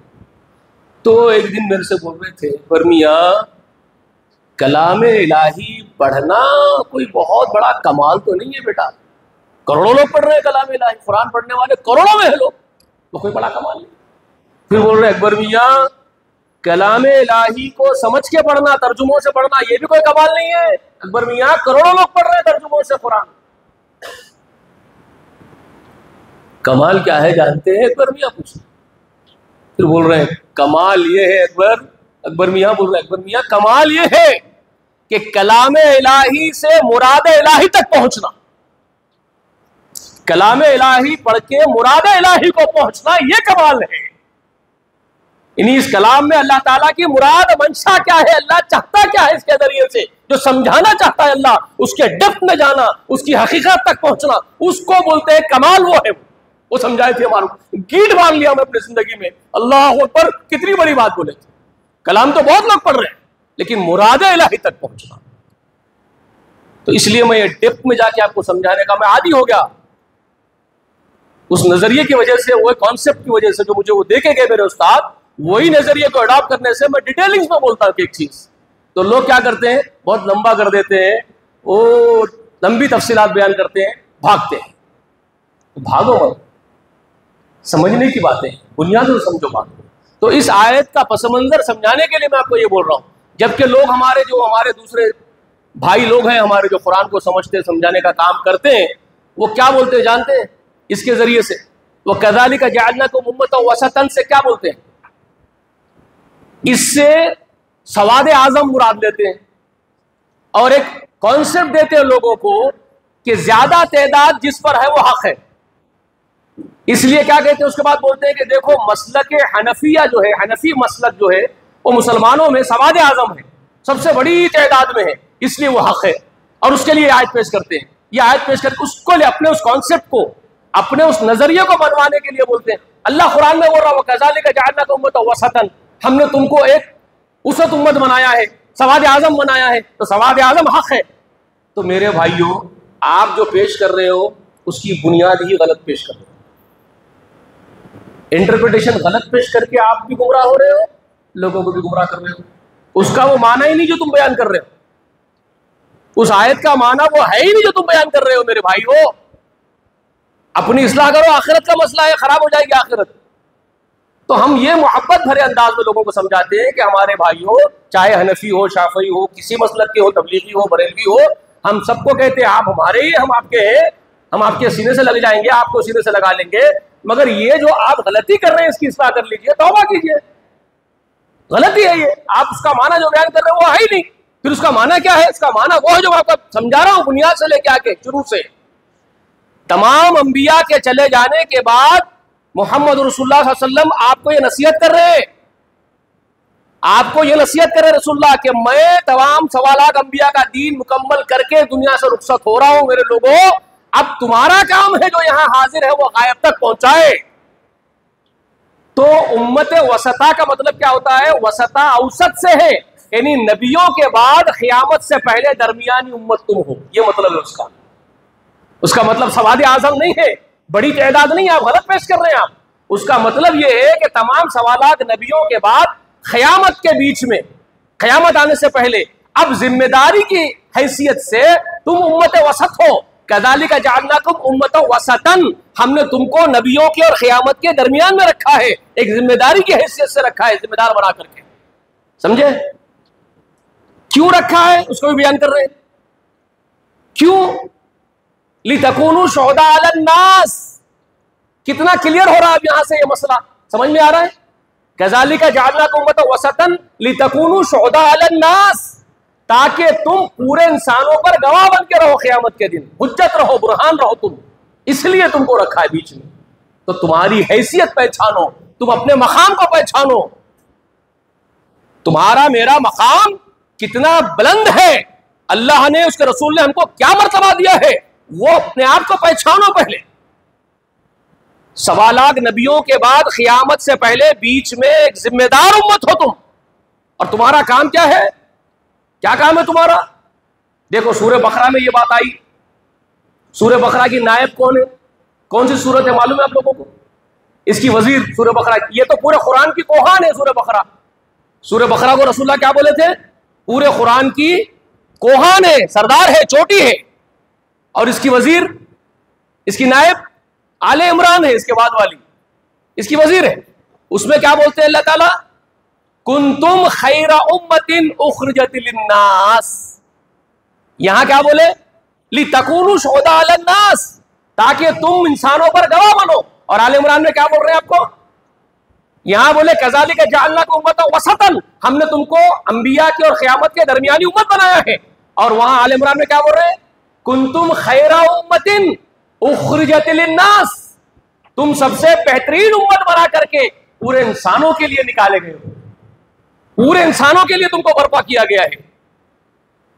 तो एक दिन मेरे से बोल रहे थे, अकबर मियाँ कलाम इलाही पढ़ना कोई बहुत बड़ा कमाल तो नहीं है बेटा, करोड़ों लोग पढ़ रहे हैं कलाम इलाही, कुरान पढ़ने वाले करोड़ों में है लोग, तो कोई बड़ा कमाल नहीं। फिर बोल रहे अकबर मियाँ कलाम इलाही को समझ के पढ़ना, तर्जुमों से पढ़ना, ये भी कोई कमाल नहीं है। अकबर मियाँ करोड़ों लोग पढ़ रहे हैं तर्जुमों से कुरान, कमाल क्या है जानते हैं अकबर मियाँ पूछ। फिर बोल रहे हैं कमाल ये है अकबर मियाँ बोल रहे हैं, अकबर मियाँ कमाल ये है कि कलाम इलाही से मुराद इलाही तक पहुंचना, कलाम इलाही पढ़ के मुराद इलाही को पहुंचना, ये कमाल है। इन्हीं इस कलाम में अल्लाह ताला की मुराद मंशा क्या है, अल्लाह चाहता क्या है, इसके जरिए से जो समझाना चाहता है अल्लाह, उसके डेप्थ में जाना, उसकी हकीकत तक पहुंचना, उसको बोलते हैं कमाल। वो है वो समझाए थे, मालूम गीट मार लिया मैं अपनी जिंदगी में। अल्लाह अकबर, कितनी बड़ी बात बोले थे। कलाम तो बहुत लोग पढ़ रहे हैं, लेकिन मुराद इलाही तक पहुंचना, तो इसलिए मैं ये डेप्थ में जाके आपको समझाने का मैं आदी हो गया, उस नजरिए की वजह से, वो कॉन्सेप्ट की वजह से जो मुझे वो देके गए मेरे उस्ताद, वही नजरिए को अडॉप्ट करने से मैं डिटेलिंग्स में बोलता हूँ एक चीज। तो लोग क्या करते हैं, बहुत लंबा कर देते हैं, वो लंबी तफसीलात बयान करते हैं, भागते हैं। तो भागो मत, समझने की बातें, बुनियादों से समझो बात। तो इस आयत का पस मंजर समझाने के लिए मैं आपको ये बोल रहा हूँ। जबकि लोग हमारे जो हमारे दूसरे भाई लोग हैं हमारे, जो कुरान को समझते समझाने का काम करते हैं, वो क्या बोलते हैं जानते हैं? इसके जरिए से वो कज़ालिका जअलनाकुम उम्मतन वसतन से क्या बोलते हैं? इससे सवाद आजम मुराद लेते हैं और एक कॉन्सेप्ट देते हैं लोगों को कि ज्यादा तादाद जिस पर है वो हक है। इसलिए क्या कहते हैं, उसके बाद बोलते हैं कि देखो मसलक हनफिया जो है, हनफी मसलक जो है वो मुसलमानों में सवाद आजम है, सबसे बड़ी तादाद में है, इसलिए वो हक है। और उसके लिए आयत पेश करते हैं। ये आयत पेश करके उसको अपने उस कॉन्सेप्ट को, अपने उस नजरिए को बनवाने के लिए बोलते हैं। अल्लाह कुरान में बोल रहा है कज़ालिका जअलनाकुम उम्मतन वसतन, हमने तुमको एक उसत उम्मत बनाया है, सवाद आजम बनाया है, तो सवाद आजम हक है। तो मेरे भाइयों, आप जो पेश कर रहे हो उसकी बुनियाद ही गलत पेश कर रहे हो, इंटरप्रिटेशन गलत पेश करके आप भी गुमराह हो रहे हो, लोगों को भी गुमराह कर रहे हो। उसका वो माना ही नहीं जो तुम बयान कर रहे हो, उस आयत का माना वो है ही नहीं जो तुम बयान कर रहे हो। मेरे भाइयों, अपनी इस्लाह करो, आखिरत का मसला है, खराब हो जाएगी आखिरत। तो हम ये मोहब्बत भरे अंदाज में लोगों को समझाते हैं कि हमारे भाइयों, चाहे हनफी हो, शाफई हो, किसी मसलक के हो, तबलीगी हो, बरेलवी हो, हम सबको कहते हैं आप हमारे ही, हम आपके हैं, हम आपके सीने से लग जाएंगे, आपको सीने से लगा लेंगे। मगर ये जो आप गलती कर रहे हैं इसकी इस्लाह कर लीजिए, तौबा कीजिए, गलती है ये। आप उसका माना जो बयान कर रहे हो वो है ही नहीं। फिर उसका माना क्या है? इसका माना वो है जो आपको समझा रहा हूं, बुनियाद से लेके आके, शुरू से। तमाम अंबिया के चले जाने के बाद मोहम्मद रसूलुल्लाह सल्लल्लाहु अलैहि वसल्लम आपको ये नसीहत कर रहे हैं, आपको ये नसीहत कर रहे रसूलुल्लाह कि मैं तमाम सवालात अंबिया का दीन मुकम्मल करके दुनिया से रुखसत हो रहा हूं। मेरे लोगों, अब तुम्हारा काम है जो यहां हाजिर है वो गायब तक पहुंचाए। तो उम्मत वसता का मतलब क्या होता है? वसता औसत से है, यानी नबियों के बाद क़यामत से पहले दरमियानी उम्मत तुम हो, ये मतलब है उसका। उसका मतलब सवाद आजम नहीं है, बड़ी तादाद नहीं, आप गलत पेश कर रहे हैं। आप उसका मतलब ये है कि तमाम सवालात नबियों के बाद क़यामत के बीच में, क़यामत आने से पहले, अब जिम्मेदारी की हैसियत से तुम उम्मत वसत हो। कज़ालिका जअलनाकुम उम्मतन वसतन, हमने तुमको नबियों के और क़यामत के दरमियान में रखा है, एक जिम्मेदारी की हैसियत से रखा है, जिम्मेदार बना करके। समझे? क्यों रखा है उसको भी बयान कर रहे हैं। क्यों? लितकूनू शुहदा अलन नास। कितना क्लियर हो रहा है अब यहां से ये मसला समझ में आ रहा है? कज़ालिका जअलनाकुम उम्मतन वसतन लितकूनू शुहदा अलन नास, ताकि तुम पूरे इंसानों पर गवाह बन के रहो क़यामत के दिन, हुज्जत रहो, बुरहान रहो तुम, इसलिए तुमको रखा है बीच में। तो तुम्हारी हैसियत पहचानो, तुम अपने मकाम को पहचानो, तुम्हारा मेरा मकाम कितना बुलंद है, अल्लाह ने, उसके रसूल ने हमको क्या मर्तबा दिया है, वो अपने आप को पहचानो पहले। सवालात नबियों के बाद क़यामत से पहले बीच में एक जिम्मेदार उम्मत हो तुम, और तुम्हारा काम क्या है? क्या काम है तुम्हारा? देखो सूरह बकरा में ये बात आई। सूरह बकरा की नायब कौन है? कौन सी सूरत है मालूम है आप लोगों को? इसकी वजीर सूरह बकरा, ये तो पूरे कुरान की कोहान है सूरह बकरा। सूरह बकरा को रसूलुल्लाह क्या बोले थे? पूरे कुरान की कोहान है, सरदार है, चोटी है। और इसकी वजीर, इसकी नायब आले इमरान है, इसके बाद वाली इसकी वजीर है। उसमें क्या बोलते हैं अल्लाह ताला? कुंतुम खैरा उम्मतिन उखरिजत लिन्नास। यहां क्या बोले? लितकूनू शुहदा अलन नास, ताकि तुम इंसानों पर गवाह बनो। और आले इमरान में क्या बोल रहे हैं आपको? यहां बोले कज़ालिका जअलनाकुम उम्मतन वसतन, हमने तुमको अंबिया की और क़यामत के दरमियानी उम्मत बनाया है। और वहां आले इमरान में क्या बोल रहे हैं? कुंतुम खैरा उम्मतिन उखरिजत लिन्नास, तुम सबसे बेहतरीन उम्मत बना करके पूरे इंसानों के लिए निकाले गए हो, पूरे इंसानों के लिए तुमको बर्पा किया गया है।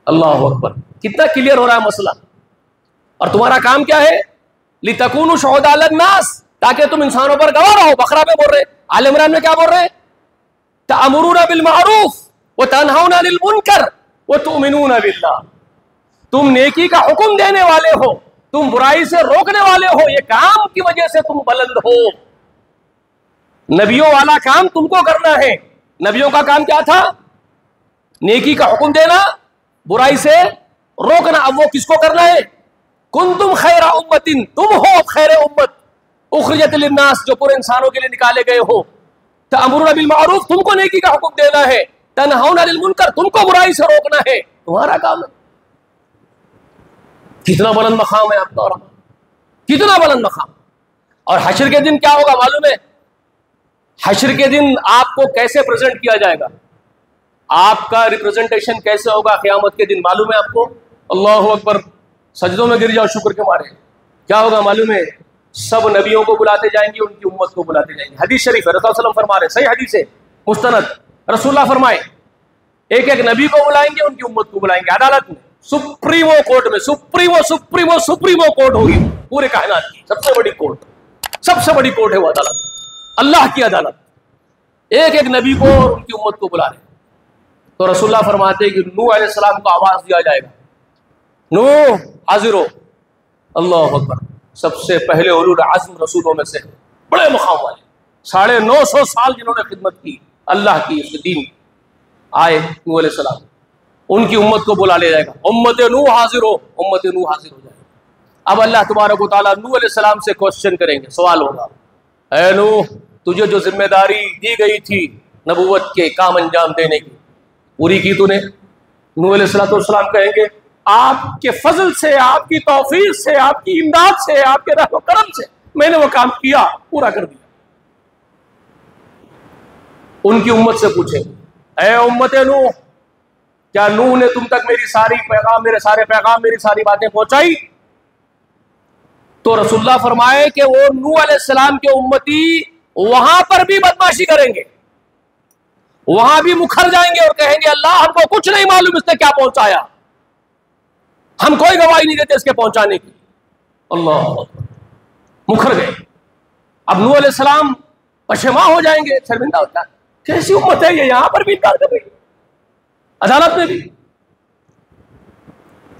अल्लाह अकबर, कितना क्लियर हो रहा है मसला। और तुम्हारा काम क्या है? लितकूनू शुहदा अलन नास, ताकि तुम इंसानों पर गवाह रहो। बकरा में बोल रहे, आल इमरान में क्या बोल रहे? तअमुरूना बिल मारूफ व तनहौना अनिल मुनकर व तुमिनूना बिल्लाह, तुम नेकी का हुक्म देने वाले हो, तुम बुराई से रोकने वाले हो, ये काम की वजह से तुम बुलंद हो। नबियों वाला काम तुमको करना है। नबियों का काम क्या था? नेकी का हुक्म देना, बुराई से रोकना। अब वो किसको करना है? कुंतुम खैरा उम्मतिन, तुम हो खैर उम्मत उखरिजत लिन्नास, जो पूरे इंसानों के लिए निकाले गए हो। तअमुरुना बिल मारूफ, तुमको नेकी का हुक्म देना है। तनहौना अनिल मुनकर, तुमको बुराई से रोकना है, तुम्हारा काम है। कितना बुलंद मकाम है आपका, और कितना बुलंद मकाम। और हश्र के दिन क्या होगा मालूम है? हश्र के दिन आपको कैसे प्रेजेंट किया जाएगा, आपका रिप्रेजेंटेशन कैसे होगा क़यामत के दिन मालूम है आपको? अल्लाहु अकबर, सजदों में गिर जाओ शुक्र के मारे। क्या होगा मालूम है? सब नबियों को बुलाते जाएंगे, उनकी उम्मत को बुलाते जाएंगे। हदीस शरीफ है, रसूल सल्लल्लाहु अलैहि वसल्लम फरमा रहे, सही हदीस है मुस्तनद, रसूलुल्लाह फरमाए एक एक नबी को बुलाएंगे, उनकी उम्मत को बुलाएंगे अदालत में, सुप्रीमो कोर्ट में। सुप्रीमो कोर्ट होगी पूरे कायनात की, सबसे बड़ी कोर्ट, सबसे बड़ी कोर्ट है वो अदालत, अल्लाह की अदालत। एक एक नबी को और उनकी उम्मत को बुला रहे। तो रसूलुल्लाह फरमाते हैं कि नूह अलैहिस्सलाम को आवाज दिया जाएगा, नूह हाजिर हो। अल्लाह अकबर, सबसे पहले उलुल अज़्म रसूलों में से बड़े मुकाम वाले, 950 साल जिन्होंने खिदमत की अल्लाह की, उसके दीन आए नूह अलैहिस्सलाम, उनकी उम्मत को बुला ले जाएगा। उम्मत नूह हाजिर हो, उम्मत नूह हाजिर हो जाएगा। अब अल्लाह तबारक व तआला नूह अलैहिस्सलाम से क्वेश्चन करेंगे, सवाल होगा, ऐ नूह, तुझे जो जिम्मेदारी दी गई थी नबूवत के काम अंजाम देने की, पूरी की तूने? नूह अलैहिस्सलाम कहेंगे, आपके फजल से, आपकी तौफीक से, आपकी इमदाद से, आपके रहम करम से मैंने वो काम किया, पूरा कर दिया। उनकी उम्मत से पूछे, ऐ उम्मत नूह, क्या नूह ने तुम तक मेरी सारी पैगाम, मेरे सारे पैगाम, मेरी सारी बातें पहुंचाई? तो रसूलुल्लाह फरमाए कि वो नूह अलैहिस्सलाम के उम्मती वहां पर भी बदमाशी करेंगे, वहां भी मुखर जाएंगे और कहेंगे, अल्लाह हमको कुछ नहीं मालूम इसने क्या पहुंचाया, हम कोई गवाही नहीं देते इसके पहुंचाने की। अल्लाह, मुखर गए। अब नूह अलैहिस्सलाम पशेमा हो जाएंगे, शर्मिंदा होता है, कैसी उम्मत है ये, यहां पर भी इनकार कर रही, अदालत में भी।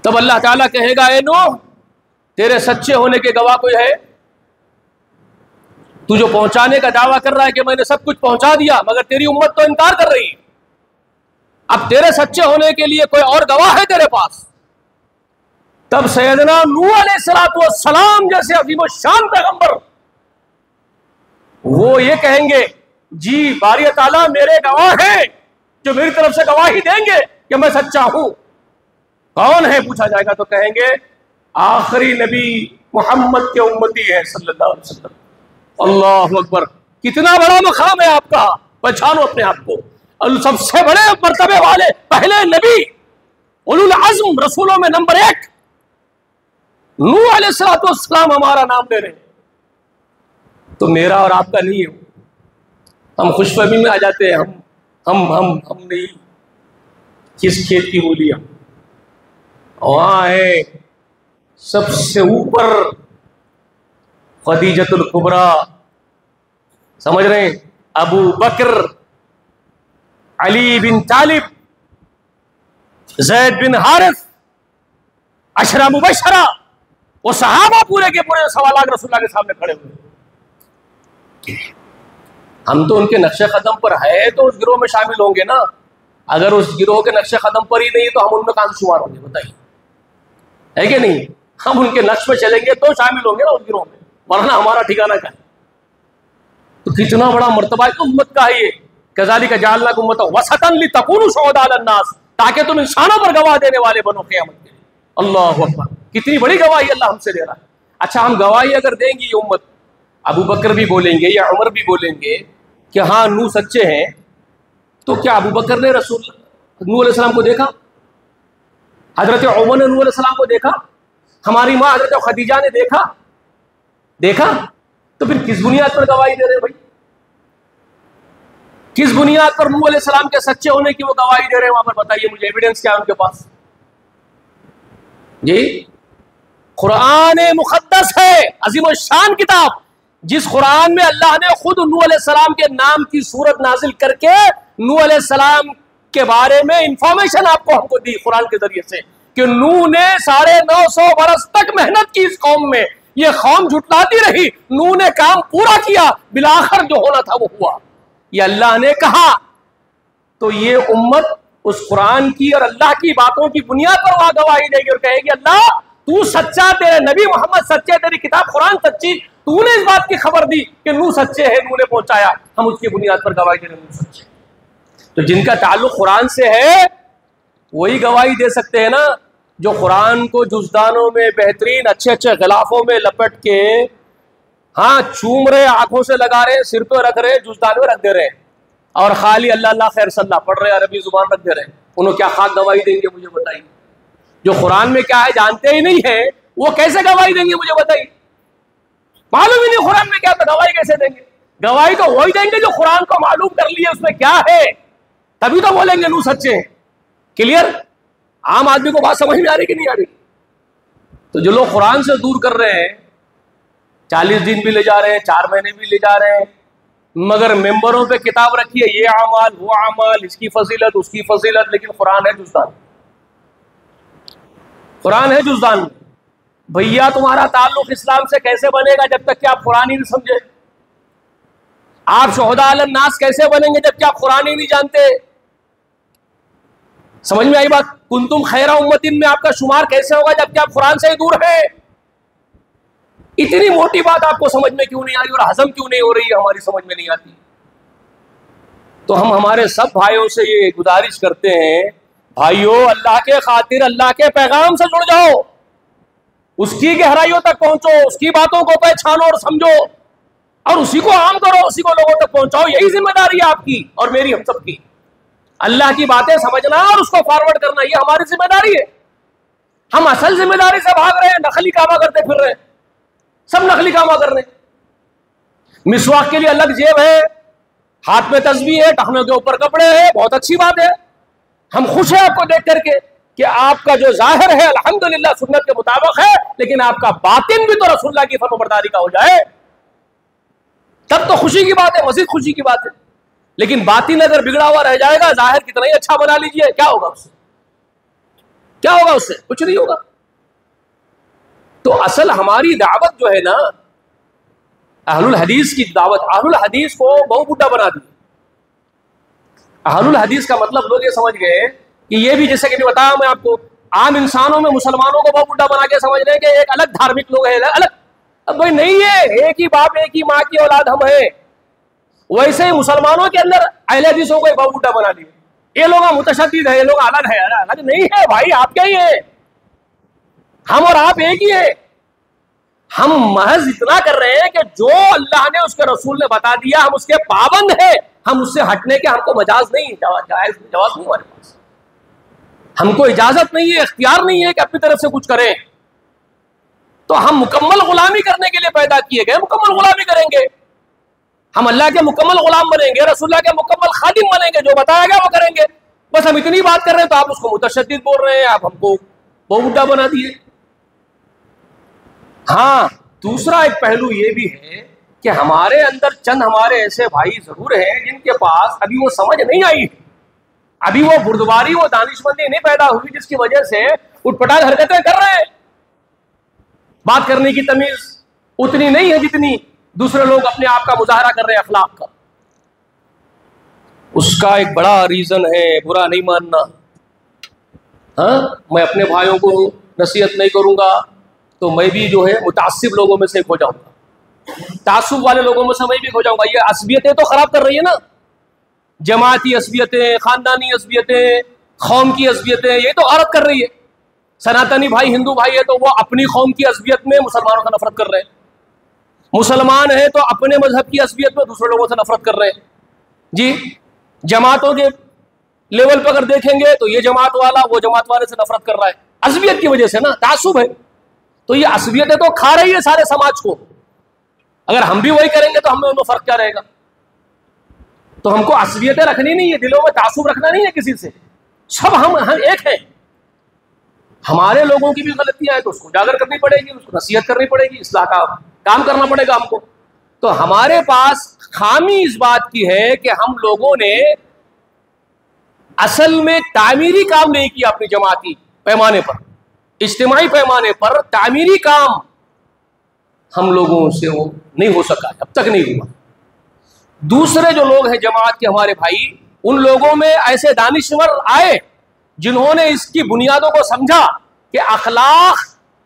तब अल्लाह ताला कहेगा, ए नूह, तेरे सच्चे होने के गवाह कोई है? तू जो पहुंचाने का दावा कर रहा है कि मैंने सब कुछ पहुंचा दिया, मगर तेरी उम्मत तो इनकार कर रही है। अब तेरे सच्चे होने के लिए कोई और गवाह है तेरे पास? तब सैयदना नूह अलैहिस्सलाम जैसे अज़ीम शान पैगंबर वो ये कहेंगे, जी बारी ताला मेरे गवाह हैं जो मेरी तरफ से गवाही देंगे कि मैं सच्चा हूं। कौन है पूछा जाएगा तो कहेंगे, आखिरी नबी मोहम्मद के उम्मती है सल्लल्लाहु अलैहि वसल्लम। अल्लाह अकबर, कितना बड़ा मकाम है आपका, पहचानो अपने आप को। और सबसे बड़े मर्तबे वाले पहले नबी, उलुल अज़्म रसूलों में नंबर 1 नूह अलैहिस्सलाम हमारा नाम ले रहे, तो मेरा और आपका नहीं है। हम खुशफहमी में आ जाते हैं, हम नहीं, किस खेत की मूलियां, वहां है सबसे ऊपर खदीजतुल कुबरा, समझ रहे हैं, अबू बकर, अली बिन तालिब, ज़ैद बिन हारिस, अशरा मुबशरा, वो सहाबा पूरे के पूरे सवालात रसूलुल्लाह के सामने खड़े हुए। हम तो उनके नक्शे कदम पर है तो उस गिरोह में शामिल होंगे ना। अगर उस गिरोह के नक्शे कदम पर ही नहीं तो हम उनमें कहां से शुमार होंगे, बताइए, है कि नहीं? हम उनके नक्श में चलेंगे तो शामिल होंगे ना उस गिरोह में, वरना हमारा ठिकाना क्या है? तो कितना बड़ा मर्तबा है उम्मत का है ये। कज़ालिका जअलनाकुम उम्मतन वसतन लितकूनू शुहदा अलन्नास, ताकि तुम इंसानों पर गवाह देने वाले बनो क़यामत के लिए। अल्लाहु अकबर, कितनी बड़ी गवाही अल्लाह हमसे दे रहा है। अच्छा, हम गवाही अगर देंगी ये उम्मत, अबू बकर भी बोलेंगे या उमर भी बोलेंगे कि हाँ नूह सच्चे हैं, तो क्या अबू बकर ने रसूल नूह अलैहिस्सलाम को देखा? हजरत उमर ने नूह अलैहिस्सलाम को देखा? हमारी माँ हजरत खदीजा ने देखा? तो फिर किस बुनियाद पर गवाही दे रहे भाई? किस बुनियाद पर नूह अलैहिस्सलाम के सच्चे होने की वो गवाही दे रहे हैं वहां पर? बताइए मुझे, एविडेंस क्या है उनके पास? जी, कुरान मुक़द्दस है, अज़ीम शान किताब, जिस कुरान में अल्लाह ने खुद नूह अलैहिस्सलाम के नाम की सूरत नाजिल करके नूह अलैहिस्सलाम के बारे में इंफॉर्मेशन हमको दी कुरान के जरिए से, कि नूह ने 950 बरस तक मेहनत की इस कौम में, ये कौम झुटलाती रही, नूह ने काम पूरा किया, बिलाखिर जो होना था वो हुआ, ये अल्लाह ने कहा। तो ये उम्मत उस कुरान की और अल्लाह की बातों की बुनियाद पर वहां गवाही देगी और कहेगी अल्लाह तू सच्चा, तेरे नबी मोहम्मद सच्चे, तेरी किताब कुरान सच्ची, तूने इस बात की खबर दी कि नूह सच्चे है, नूह ने पहुंचाया, हम उसकी बुनियाद पर गवाही दे रहे हैं नूह सच्चे। तो जिनका ताल्लुक कुरान से है वही गवाही दे सकते हैं ना, जो कुरान को जुज़दानों में बेहतरीन अच्छे अच्छे गिलाफों में लपेट के, हाँ, चूम रहे, आंखों से लगा रहे, सिर पे रख रहे, जुज़दान में रख दे रहे, और खाली अल्लाह अल्लाह खैर सल्लाह पढ़ रहे, अरबी जुबान रख दे रहे, उन्होंने क्या खाक गवाही देंगे मुझे बताइए? जो कुरान में क्या है जानते ही नहीं है, वो कैसे गवाही देंगे मुझे बताइए? मालूम ही नहीं कुरान में क्या, तो गवाही कैसे देंगे? गवाही तो वही देंगे जो कुरान को मालूम कर लिए उसमें क्या है, तभी तो बोलेंगे नूह सच्चे हैं। क्लियर? आम आदमी को बात समझ में आ रही कि नहीं आ रही? तो जो लोग कुरान से दूर कर रहे हैं, 40 दिन भी ले जा रहे हैं, 4 महीने भी ले जा रहे हैं, मगर मेंबरों पे किताब रखी है, ये अमाल वो अमाल, इसकी फजीलत उसकी फजीलत, लेकिन कुरान है जुज़दान, कुरान है जुज़दान। भैया तुम्हारा ताल्लुक इस्लाम से कैसे बनेगा जब तक कि आप कुरान ही नहीं समझे? आप शुहदा अलन नास कैसे बनेंगे जबकि आप कुरान ही नहीं जानते? समझ में आई बात? कुंतुम खैरा उम्मतिन में आपका शुमार कैसे होगा जबकि आप कुरान से ही दूर हैं? इतनी मोटी बात आपको समझ में क्यों नहीं आ रही और हजम क्यों नहीं हो रही है? हमारी समझ में नहीं आती। तो हम हमारे सब भाइयों से ये गुजारिश करते हैं, भाइयों अल्लाह के खातिर अल्लाह के पैगाम से जुड़ जाओ, उसकी गहराइयों तक पहुंचो, उसकी बातों को पहचानो और समझो और उसी को आम करो, उसी को लोगों तक पहुंचाओ। यही जिम्मेदारी है आपकी और मेरी, हम सबकी। अल्लाह की बातें समझना और उसको फॉरवर्ड करना, ये हमारी जिम्मेदारी है। हम असल जिम्मेदारी से भाग रहे हैं, नकली कामा करते फिर रहे हैं, सब नकली कामा कर रहे हैं। मिसवाक के लिए अलग जेब है, हाथ में तस्बीह है, टखनों के ऊपर कपड़े हैं, बहुत अच्छी बात है, हम खुश हैं आपको देख करके कि आपका जो जाहिर है अल्हम्दुलिल्लाह सुन्नत के मुताबिक है, लेकिन आपका बातिन भी तो रसूलुल्लाह की फरमाबरदारी का हो जाए, तब तो खुशी की बात है, मजीद खुशी की बात है। लेकिन बातिन अगर बिगड़ा हुआ रह जाएगा, जाहिर कितना ही अच्छा बना लीजिए, क्या होगा उससे? क्या होगा उससे? कुछ नहीं होगा। तो असल हमारी दावत जो है ना, अहलुल हदीस की दावत, अहलुल हदीस को बहु बुड्ढा बना दी। अहलुल हदीस का मतलब लोग ये समझ गए कि ये भी, जैसे कि बताया मैं आपको, आम इंसानों में मुसलमानों को बहु बुड्ढा बना के समझ रहे हैं कि एक अलग धार्मिक लोग है, अलग। अब भाई नहीं है, एक ही बाप एक ही माँ की औलाद हम हैं। वैसे ही मुसलमानों के अंदर अहले हदीसों को बहु बुड्ढा बना दिया, ये लोग मुतशद्दिद है, ये लोग अलग है। अलग नहीं है भाई, आप क्या ही है, हम और आप एक ही है। हम महज इतना कर रहे हैं कि जो अल्लाह ने उसके रसूल ने बता दिया हम उसके पाबंद हैं, हम उससे हटने के हमको मजाज नहीं, जवाज नहीं हमारे पास, हमको इजाजत नहीं है, इख्तियार नहीं है कि अपनी तरफ से कुछ करें। तो हम मुकम्मल गुलामी करने के लिए पैदा किए गए, मुकम्मल गुलामी करेंगे, हम अल्लाह के मुकम्मल गुलाम बनेंगे, रसूलुल्लाह के मुकम्मल खादिम बनेंगे, जो बताया गया वो करेंगे। बस हम इतनी बात कर रहे हैं तो आप उसको मुतशद्दिद बोल रहे हैं, आप हमको बहु बुड्ढा बना दिए। हाँ, दूसरा एक पहलू ये भी है कि हमारे अंदर चंद हमारे ऐसे भाई जरूर हैं जिनके पास अभी वो समझ नहीं आई, अभी वो बुर्दबारी, वो दानिशमंदी नहीं पैदा हुई, जिसकी वजह से उठपटांग हरकतें कर रहे हैं। बात करने की तमीज उतनी नहीं है जितनी दूसरे लोग अपने आप का मुजाहरा कर रहे हैं अखलाक का। उसका एक बड़ा रीजन है, बुरा नहीं मानना। हाँ, मैं अपने भाइयों को नसीहत नहीं करूंगा तो मैं भी जो है मुतासिब लोगों में से हो जाऊंगा, तासुब वाले लोगों में से मैं भी हो जाऊंगा। ये असबियतें तो खराब कर रही है ना, जमाती असबियतें, खानदानी असबियतें, कौम की असबियतें, ये तो गलत कर रही है। सनातनी भाई हिंदू भाई है तो वो अपनी कौम की असबियत में मुसलमानों से नफरत कर रहे हैं, मुसलमान है तो अपने मजहब की असबियत में दूसरे लोगों से नफरत कर रहे हैं जी। जमातों के लेवल पर अगर देखेंगे तो ये जमात वाला वो जमात वाले से नफरत कर रहा है, असबियत की वजह से ना, तासुब है। तो ये असबियतें तो खा रही है सारे समाज को। अगर हम भी वही करेंगे तो हमें उनमें फर्क क्या रहेगा? तो हमको असबियतें रखनी नहीं है, दिलों में तासुब रखना नहीं है किसी से, सब हम एक हैं। हमारे लोगों की भी गलतियां हैं तो उसको उजागर करनी पड़ेगी, उसको नसीहत करनी पड़ेगी, इस्लाह का काम करना पड़ेगा हमको। तो हमारे पास खामी इस बात की है कि हम लोगों ने असल में तामीरी काम नहीं किया अपनी जमाती, पैमाने पर, इज्तिमाई पैमाने पर तामीरी काम हम लोगों से वो नहीं हो सका, अब तक नहीं हुआ। दूसरे जो लोग हैं जमात के हमारे भाई, उन लोगों में ऐसे दानिश्वर आए जिन्होंने इसकी बुनियादों को समझा कि अखलाक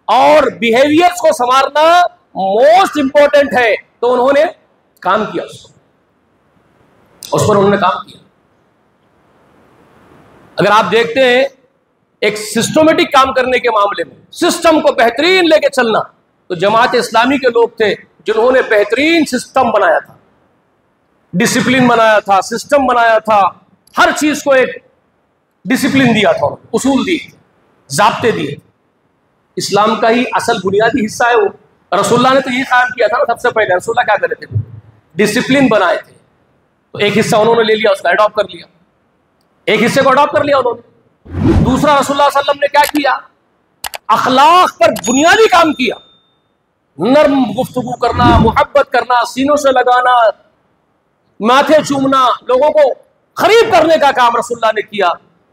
और बिहेवियर्स को संवारना मोस्ट इंपॉर्टेंट है, तो उन्होंने काम किया, उस पर उन्होंने काम किया। अगर आप देखते हैं एक सिस्टमेटिक काम करने के मामले में, सिस्टम को बेहतरीन लेके चलना, तो जमात इस्लामी के लोग थे जिन्होंने बेहतरीन सिस्टम बनाया था, डिसिप्लिन बनाया था, सिस्टम बनाया था, हर चीज को एक डिसिप्लिन दिया था, उसूल दिए, जाब्ते दिए। इस्लाम का ही असल बुनियादी हिस्सा है वो। रसूलुल्लाह ने तो यही काम किया था ना सबसे पहले। रसूलुल्लाह क्या करे थे? डिसिप्लिन बनाए थे। तो एक हिस्सा उन्होंने ले लिया, उसका अडॉप्ट कर लिया, एक हिस्से को अडॉप्ट कर लिया उन्होंने। दूसरा रसूलुल्लाह सल्लल्लाहु अलैहि वसल्लम ने क्या किया? अखलाक पर बुनियादी काम किया, नर्म गुफ्तगू करना, मोहब्बत करना, सीनों से लगाना, माथे चूमना, लोगों को खरीद करने का काम रसूलुल्लाह ने किया।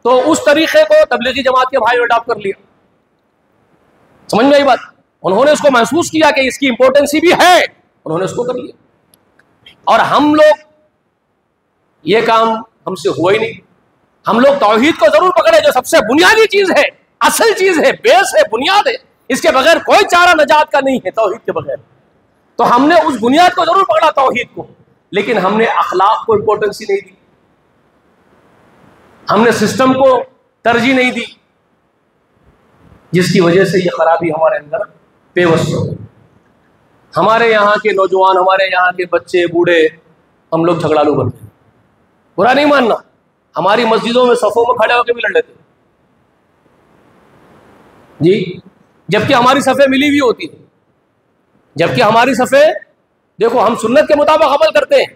तो उस तरीके को तबलीगी जमात के भाई अडॉप्ट कर लिया। समझ में आई बात? उन्होंने उसको महसूस किया कि इसकी इंपॉर्टेंस भी है, उन्होंने उसको कर लिया। और हम लोग, ये काम हमसे हुआ ही नहीं। हम लोग तौहीद को जरूर पकड़े, जो सबसे बुनियादी चीज है, असल चीज है, बेस है, बुनियाद है। इसके बगैर कोई चारा नजात का नहीं है, तौहीद के बगैर। तो हमने उस बुनियाद को जरूर पकड़ा, तौहीद को, लेकिन हमने अखलाक को इंपॉर्टेंस ही नहीं दी, हमने सिस्टम को तरजीह नहीं दी, जिसकी वजह से ये खराबी हमारे अंदर पेवस्त हो गई। हमारे यहाँ के नौजवान, हमारे यहाँ के बच्चे, बूढ़े, हम लोग झगड़ालू बन गए। बुरा नहीं मानना, हमारी मस्जिदों में सफ़ों में खड़े होकर भी लड़ लेते जी, जबकि हमारी सफ़े मिली हुई होती है, जबकि हमारी सफ़े, देखो हम सुन्नत के मुताबिक अमल करते हैं।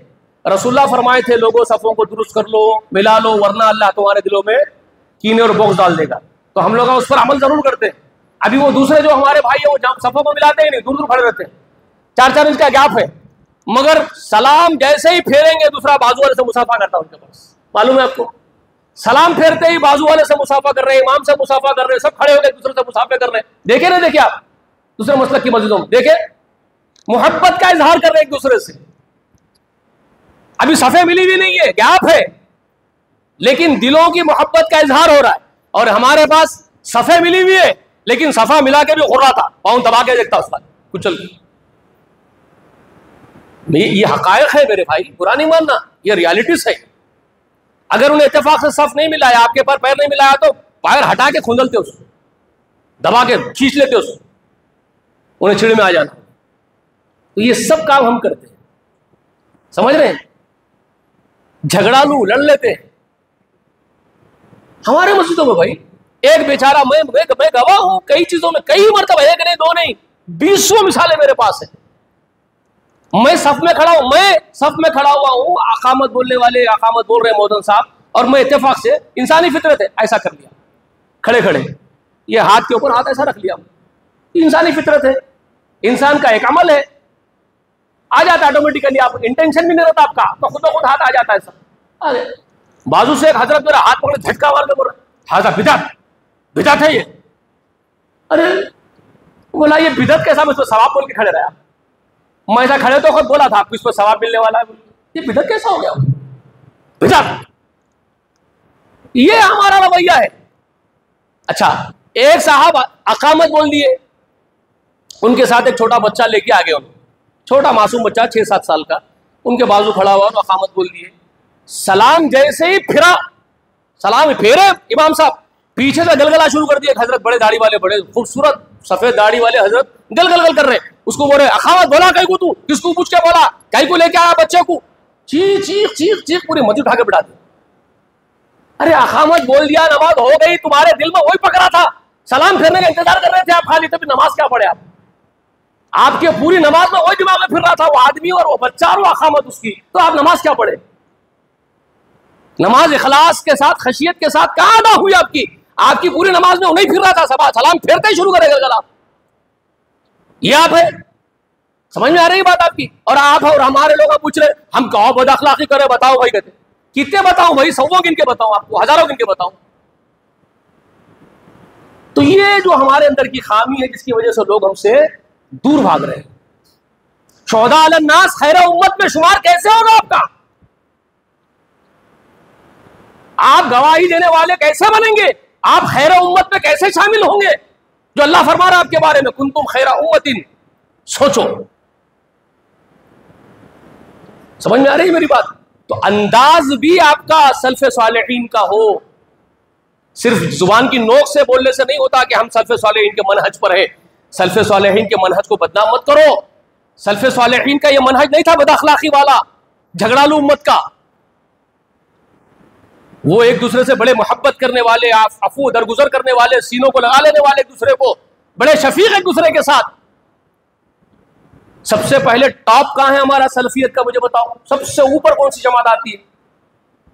रसूलुल्लाह फरमाए थे, लोगों सफ़ों को दुरुस्त कर लो, मिला लो, वरना अल्लाह तुम्हारे दिलों में कीने और बग़्ज़ डाल देगा। तो हम लोग उस पर अमल जरूर करते हैं। अभी वो दूसरे जो हमारे भाई है, वो सफ़ों को मिलाते ही नहीं, दूर दूर खड़े रहते हैं, 4-4 इंच का गैप है, मगर सलाम जैसे ही फेरेंगे दूसरा बाजू वाले से मुसाफा करता है उनके पास। मालूम है आपको? सलाम फेरते ही बाजू वाले से मुसाफा कर रहे हैं, इमाम से मुसाफा कर रहे हैं, सब खड़े होकर दूसरे से मुसाफे कर रहे हैं। देखे ना, देखे आप दूसरे मसलक की मस्जिदों में, देखे मोहब्बत का इजहार कर रहे हैं एक दूसरे से। अभी सफ़े मिली भी नहीं है, गैप है, लेकिन दिलों की मोहब्बत का इजहार हो रहा है। और हमारे पास सफ़े मिली हुई है, लेकिन सफ़ा मिला के भी घुर रहा था, पाँव दबा के देखता उसका कुचल के। ये हकायक है मेरे भाई, बुरा नहीं मानना, ये रियलिटीज है। अगर उन्हें इत्तेफाक से सफ नहीं मिलाया, आपके पर पैर नहीं मिलाया, तो पैर हटा के खुंदलते उसको, दबा के खींच लेते उसको, उन्हें चिड़ में आ जाना। तो ये सब काम हम करते हैं, समझ रहे हैं? झगड़ालू लड़ लेते हैं हमारे मस्जिदों में भाई। एक बेचारा, मैं गवाह हूं कई चीजों में, कई मरतबा, एक नहीं दो नहीं, 20 मिसालें मेरे पास है। मैं सफ में खड़ा हूं, मैं सफ में खड़ा हुआ हूं, अकामत बोलने वाले अकामत बोल रहे हैं मौदन साहब, और मैं इत्तेफाक से, इंसानी फितरत है, ऐसा कर लिया, खड़े खड़े ये हाथ के ऊपर हाथ ऐसा रख लिया, इंसानी फितरत है, इंसान का एक अमल है, आ जाता है ऑटोमेटिकली, आप इंटेंशन भी नहीं रहता आपका, तो खुद ब खुद हाथ आ जाता है सब। अरे बाजू से एक हजरत मेरा हाथ पकड़े झटका मार के बोल रहा, हाथ बिदअत बिदअत है ये। अरे बोला ये बिदअत कैसा? मैं सवाब बोल के खड़े रहा, मैं ऐसा खड़े तो खुद बोला था आपको इस पर सवाब मिलने वाला है, ये बिदअत कैसा हो गया? बिदअत, ये हमारा रवैया है। अच्छा, एक साहब अकामत बोल दिए, उनके साथ एक छोटा बच्चा लेके आ गए, छोटा मासूम बच्चा 6-7 साल का, उनके बाजू खड़ा हुआ तो अकामत बोल दिए। सलाम जैसे ही फिरा, सलाम फेरे इमाम साहब, पीछे से गलगला शुरू कर दिया। हजरत बड़े दाढ़ी वाले, बड़े खूबसूरत सफेद दाढ़ी वाले हजरत गलगल कर रहे, उसको बोल रहे, अखामत बोला कहीं को, तू किसको पूछ के बोला, कहीं को लेके आया बच्चे को? चीख चीख चीख चीख पूरी मस्जिद उठा के बिठा दी। अरे अखामत बोल दिया, नमाज हो गई, तुम्हारे दिल में वही पकड़ा था, सलाम फेरने का इंतजार कर रहे थे आप खाली, तभी नमाज क्या पढ़े आप? आपके पूरी नमाज में वही दिमाग में फिर रहा था, वो आदमी और वो बच्चा और वो अखामत उसकी, तो आप नमाज क्या पढ़े? नमाज इखलास के साथ, खशियत के साथ कहाँ अदा हुई आपकी? आपकी पूरी नमाज में नहीं फिर रहा था, सबा सलाम फेरते ही शुरू करेगा गला। ये आप है, समझ में आ रही बात आपकी? और आप और हमारे लोग पूछ रहे हम कहो बद अखलाकी करे, बताओ भाई, कहते कितने बताऊं भाई? 100 गिन के बताऊं आपको, हजारों गिन के बताऊं? तो ये जो हमारे अंदर की खामी है जिसकी वजह से लोग हमसे दूर भाग रहे हैं। शोहदा अलन्नास खैर उम्मत में शुमार कैसे होगा आपका? आप गवाही देने वाले कैसे बनेंगे? आप खैर उम्मत में कैसे शामिल होंगे जो अल्लाह फरमा रहा है आपके बारे में, कुंतुम खैरा उम्मतिन। सोचो, समझ में आ रही है मेरी बात? तो अंदाज भी आपका सल्फ़े सालेहीन का हो, सिर्फ जुबान की नोक से बोलने से नहीं होता कि हम सल्फ़े सालेहीन के मनहज पर है। सल्फ़े सालेहीन के मनहज को बदनाम मत करो। सल्फ़े सालेहीन का यह मनहज नहीं था बदअखलाकी वाला, झगड़ालू उम्मत का। वो एक दूसरे से बड़े मोहब्बत करने वाले, अफू दरगुजर करने वाले, सीनों को लगा लेने वाले, एक दूसरे को बड़े शफीक एक दूसरे के साथ। सबसे पहले टॉप कहां है हमारा सल्फियत का, मुझे बताओ। सबसे ऊपर कौन सी जमात आती है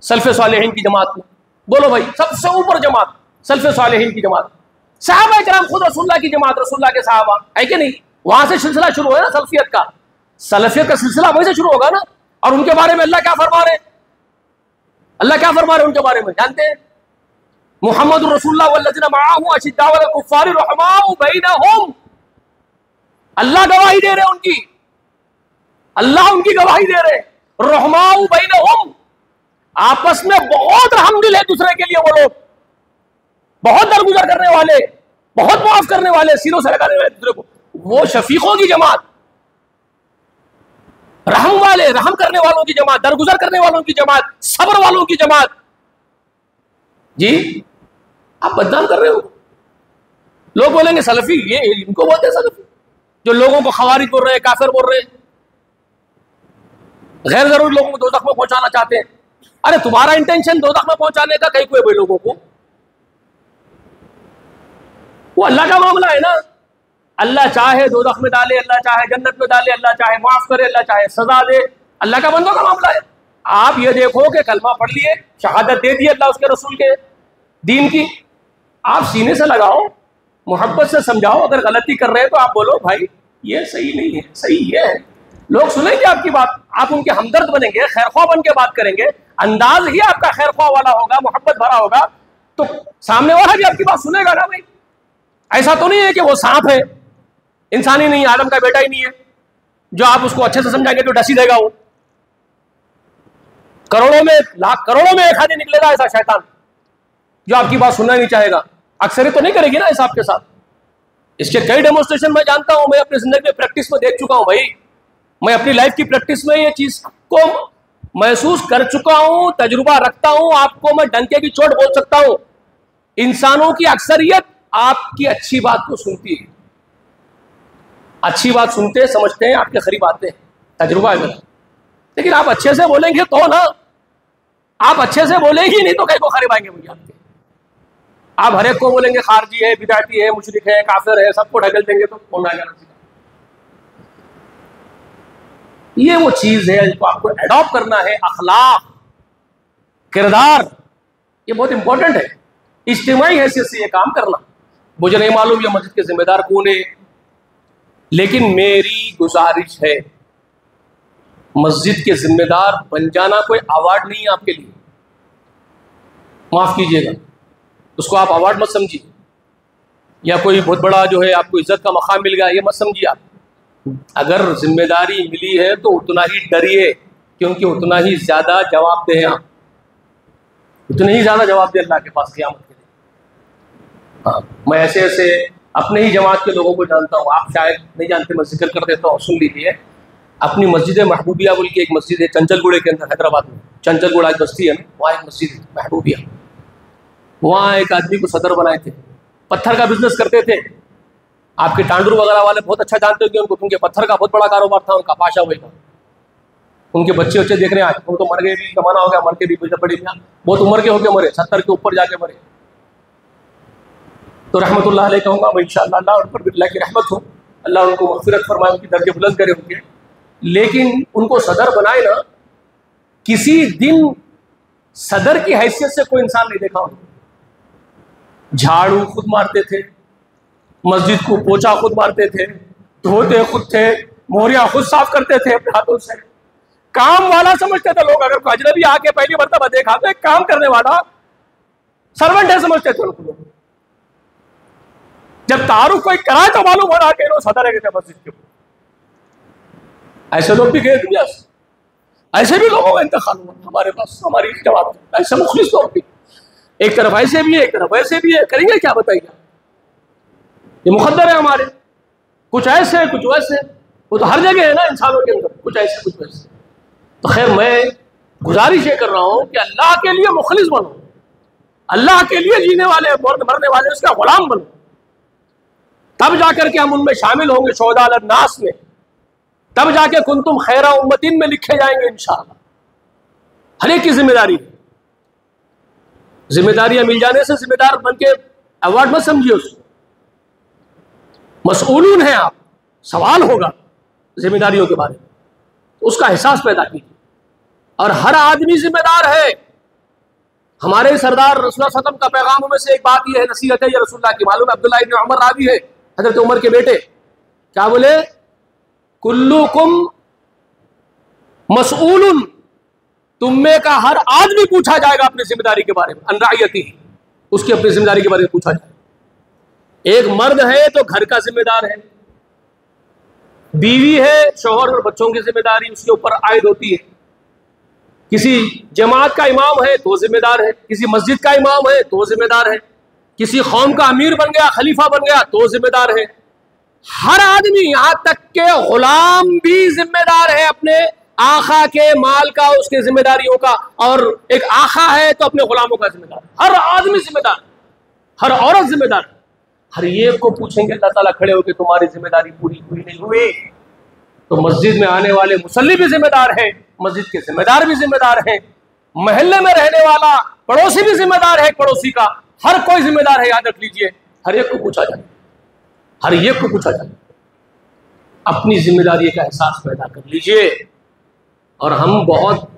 सल्फ़े सालेहीन की जमात में? बोलो भाई, सबसे ऊपर जमात सल्फ़े सालेहीन की जमात। सहाबा किराम खुद रसूलुल्लाह की जमात, रसूलुल्लाह के सहाबा है कि नहीं? वहां से सिलसिला शुरू है ना सल्फियत का। सल्फियत का सिलसिला वहीं से शुरू होगा ना। और उनके बारे में अल्लाह क्या फरमा रहे? अल्लाह क्या फरमा रहे उनके बारे में जानते हैं? मुहम्मदुर रसूलुल्लाह वल्लज़ीना मअहू अशिद्दाउ अलल कुफ्फारि रहमाउ बैनहुम। अल्लाह गवाही दे रहे उनकी, अल्लाह उनकी गवाही दे रहे। रहमाउ बैनहुम, आपस में बहुत रहमदिल है दूसरे के लिए। वो लोग बहुत दरगुजर करने वाले, बहुत माफ करने वाले, सीनों से लगाने वाले दूसरे को। वो शफीकों की जमात, रहम वाले, रहम करने वालों की जमात, दरगुजर करने वालों की जमात, सब्र वालों की जमात। जी आप बदनाम कर रहे हो। लोग बोलेंगे सलफी, ये इनको बोलते हैं सलफी, जो लोगों को खवारिज बोल रहे हैं, काफिर बोल रहे हैं, गैर जरूरी लोगों को दोज़ख में पहुंचाना चाहते हैं। अरे तुम्हारा इंटेंशन दोज़ख में पहुंचाने का कहीं कोई भाई लोगों को, वो अल्लाह का मामला है ना। अल्लाह चाहे दोज़ख में डाले, अल्लाह चाहे जन्नत में डाले, अल्लाह चाहे माफ करे, अल्लाह चाहे सजा दे, अल्लाह का बंदों का मामला है। आप ये देखो कि कलमा पढ़ लिए, शहादत दे दी अल्लाह उसके रसूल के दीन की, आप सीने से लगाओ, मोहब्बत से समझाओ। अगर गलती कर रहे हैं तो आप बोलो भाई ये सही नहीं है, सही ये है। लोग सुनेंगे आपकी बात, आप उनके हमदर्द बनेंगे, खैरख्वाह बन के बात करेंगे। अंदाज ही आपका खैरख्वाह वाला होगा, मोहब्बत भरा होगा, तो सामने वाला भी आपकी बात सुनेगा ना भाई। ऐसा तो नहीं है कि वो सांप है, इंसान ही नहीं है, आदम का बेटा ही नहीं है, जो आप उसको अच्छे से समझाएंगे तो डस ही देगा वो। करोड़ों में, लाख करोड़ों में एक आदमी निकलेगा ऐसा शैतान जो आपकी बात सुनना नहीं चाहेगा। अक्सर तो नहीं करेगी ना ऐसा आपके साथ। इसके कई डेमोन्स्ट्रेशन मैं जानता हूं, मैं अपनी जिंदगी में प्रैक्टिस में देख चुका हूं भाई। मैं अपनी लाइफ की प्रैक्टिस में ये चीज को महसूस कर चुका हूं, तजुर्बा रखता हूं। आपको मैं डंके की चोट बोल सकता हूं, इंसानों की अक्सरियत आपकी अच्छी बात को सुनती है, अच्छी बात सुनते हैं, समझते हैं, आपके करीब आते हैं, तजुर्बा है मेरा। लेकिन आप अच्छे से बोलेंगे तो ना, आप अच्छे से बोलेंगे नहीं तो कहीं को करीब आएंगे मुझे आपके। आप हर एक को बोलेंगे खारजी है, बिदाती है, मुशरिक है, काफिर है, सबको ढकेल देंगे तो कौन आएगा? ये वो चीज है जिसको आपको एडॉप्ट करना है। अखलाक, किरदार, ये बहुत इंपॉर्टेंट है। इज्तिमाई हैसियत से ये काम करना। मुझे नहीं मालूम ये मस्जिद के जिम्मेदार कौन है, लेकिन मेरी गुजारिश है, मस्जिद के जिम्मेदार बन जाना कोई अवार्ड नहीं है आपके लिए, माफ कीजिएगा, उसको आप अवार्ड मत समझिए, या कोई बहुत बड़ा जो है आपको इज्जत का मकाम मिल गया ये मत समझिए आप। अगर जिम्मेदारी मिली है तो उतना ही डरिए, क्योंकि उतना ही ज्यादा जवाब दे आप, उतने ही ज्यादा जवाब दे अल्लाह के पास क़यामत के लिए। हाँ, मैं ऐसे ऐसे अपने ही जमात के लोगों को जानता हूँ, आप शायद नहीं जानते, मैं जिक्र कर देता हूँ, सुन लीजिए। अपनी मस्जिद महबूबिया बोल के एक मस्जिद है चंचलगुड़े के अंदर, हैदराबाद में। चंचलगुड़ा एक बस्ती है ना, वहाँ एक मस्जिद है महबूबिया। वहाँ एक आदमी को सदर बनाए थे, पत्थर का बिजनेस करते थे। आपके टांडूर वगैरह वाले बहुत अच्छा जानते होंगे उनको, उनके पत्थर का बहुत बड़ा कारोबार था उनका, पाशा हुए का। उनके बच्चे बच्चे देख रहे हैं आज, वो तो मर गए भी, जमाना हो गया, मर के भी बड़ी बहुत उम्र के होके मरे, 70 के ऊपर जाके मरे। तो रहमतुल्लाह अलैह कहूँगा मैं, इंशाअल्लाह अल्लाह उन पर अल्लाह की रहमत हो, अल्लाह उनको मग़फ़िरत फरमाए, उनकी दर्जे बुलंद करे उनके। लेकिन उनको सदर बनाए ना, किसी दिन सदर की हैसियत से कोई इंसान नहीं देखा उनको। झाड़ू खुद मारते थे, मस्जिद को पोछा खुद मारते थे, धोते खुद थे, मोहरियां खुद साफ करते थे अपने हाथों से। काम वाला समझते थे लोग, अगर कोई अजनबी आके पहली मर्तबा देखा तो एक काम करने वाला सर्वेंट है समझते थे उनको। जब तारुफ कोई कराए तो मालूम हो रहा कि रोज सदर है मस्जिद के ऊपर। ऐसे लोग भी गए दुनिया से, ऐसे भी लोगों का इंतकाल हुआ हमारे पास, हमारी जवाब ऐसे मुखलिस लोग भी, एक तरफ ऐसे भी है एक तरफ वैसे भी है, करेंगे क्या बताइए। ये मुकद्दर है हमारे, कुछ ऐसे कुछ वैसे, वो तो हर जगह है ना इंसानों के अंदर, कुछ ऐसे कुछ वैसे। तो खैर मैं गुजारिश ये कर रहा हूँ कि अल्लाह के लिए मुखलिस बनो, अल्लाह के लिए जीने वाले मरने वाले उसका गुलाम बनो, तब जाकर के हम उनमें शामिल होंगे शुहदा अलन नास में, तब जाके कुंतुम खैरा उम्मतिन में लिखे जाएंगे इंशाअल्लाह। हर एक की जिम्मेदारी है, जिम्मेदारियां मिल जाने से जिम्मेदार बन के अवार्ड मत समझिए उसको, मसऊलून है आप, सवाल होगा जिम्मेदारियों के बारे में, उसका एहसास पैदा कीजिए। और हर आदमी जिम्मेदार है। हमारे सरदार रसूलुल्लाह सल्लल्लाहु अलैहि वसल्लम का पैगामों में से एक बात यह है, नसीहत है ये रसूलुल्लाह की, मालूम है अब्दुल्लाह इब्न उमर रावी है, हजरत उमर के बेटे, क्या बोले, कुल्लुकुम मसऊलुन, तुम में का हर आदमी पूछा जाएगा अपनी जिम्मेदारी के बारे में, अनरायती, उसकी अपनी जिम्मेदारी के बारे में पूछा जाएगा। एक मर्द है तो घर का जिम्मेदार है, बीवी है, शौहर और बच्चों की जिम्मेदारी उसके ऊपर आयद होती है, किसी जमात का इमाम है तो जिम्मेदार है, किसी मस्जिद का इमाम है तो जिम्मेदार है, किसी कौम का अमीर बन गया, खलीफा बन गया तो जिम्मेदार है। हर आदमी, यहां तक के गुलाम भी जिम्मेदार है अपने आका के माल का, उसके जिम्मेदारियों का, और एक आका है तो अपने गुलामों का जिम्मेदार। हर आदमी जिम्मेदार, हर औरत जिम्मेदार। हर एक को पूछेंगे अल्लाह ताला खड़े होकर तुम्हारी जिम्मेदारी पूरी हुई नहीं हुई। तो मस्जिद में आने वाले मुसल्ली भी जिम्मेदार है, मस्जिद के जिम्मेदार भी जिम्मेदार है, महल्ले में रहने वाला पड़ोसी भी जिम्मेदार है, पड़ोसी का, हर कोई जिम्मेदार है, याद रख लीजिए। हर एक को पूछा जाए, हर एक को पूछा जाए। अपनी जिम्मेदारी का एहसास पैदा कर लीजिए। और हम बहुत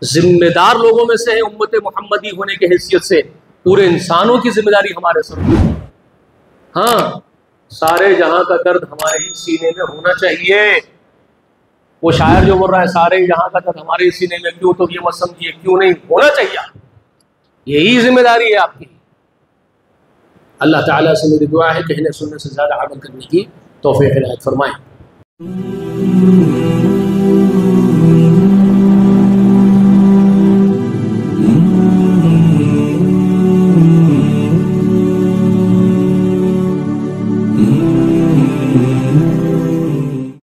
जिम्मेदार लोगों में से हैं, उम्मत मोहम्मदी होने की हैसियत से पूरे इंसानों की जिम्मेदारी हमारे सर पर। हाँ, सारे जहां का दर्द हमारे ही सीने में होना चाहिए। वो शायर जो बोल रहा है सारे जहां का दर्द हमारे ही सीने में, क्यों, तो ये मत समझिए क्यों नहीं होना चाहिए, यही जिम्मेदारी है आपकी। अल्लाह ताला से मेरी दुआ है कहने सुनने से ज्यादा अमल करने की तौफीक इनायत फरमाए।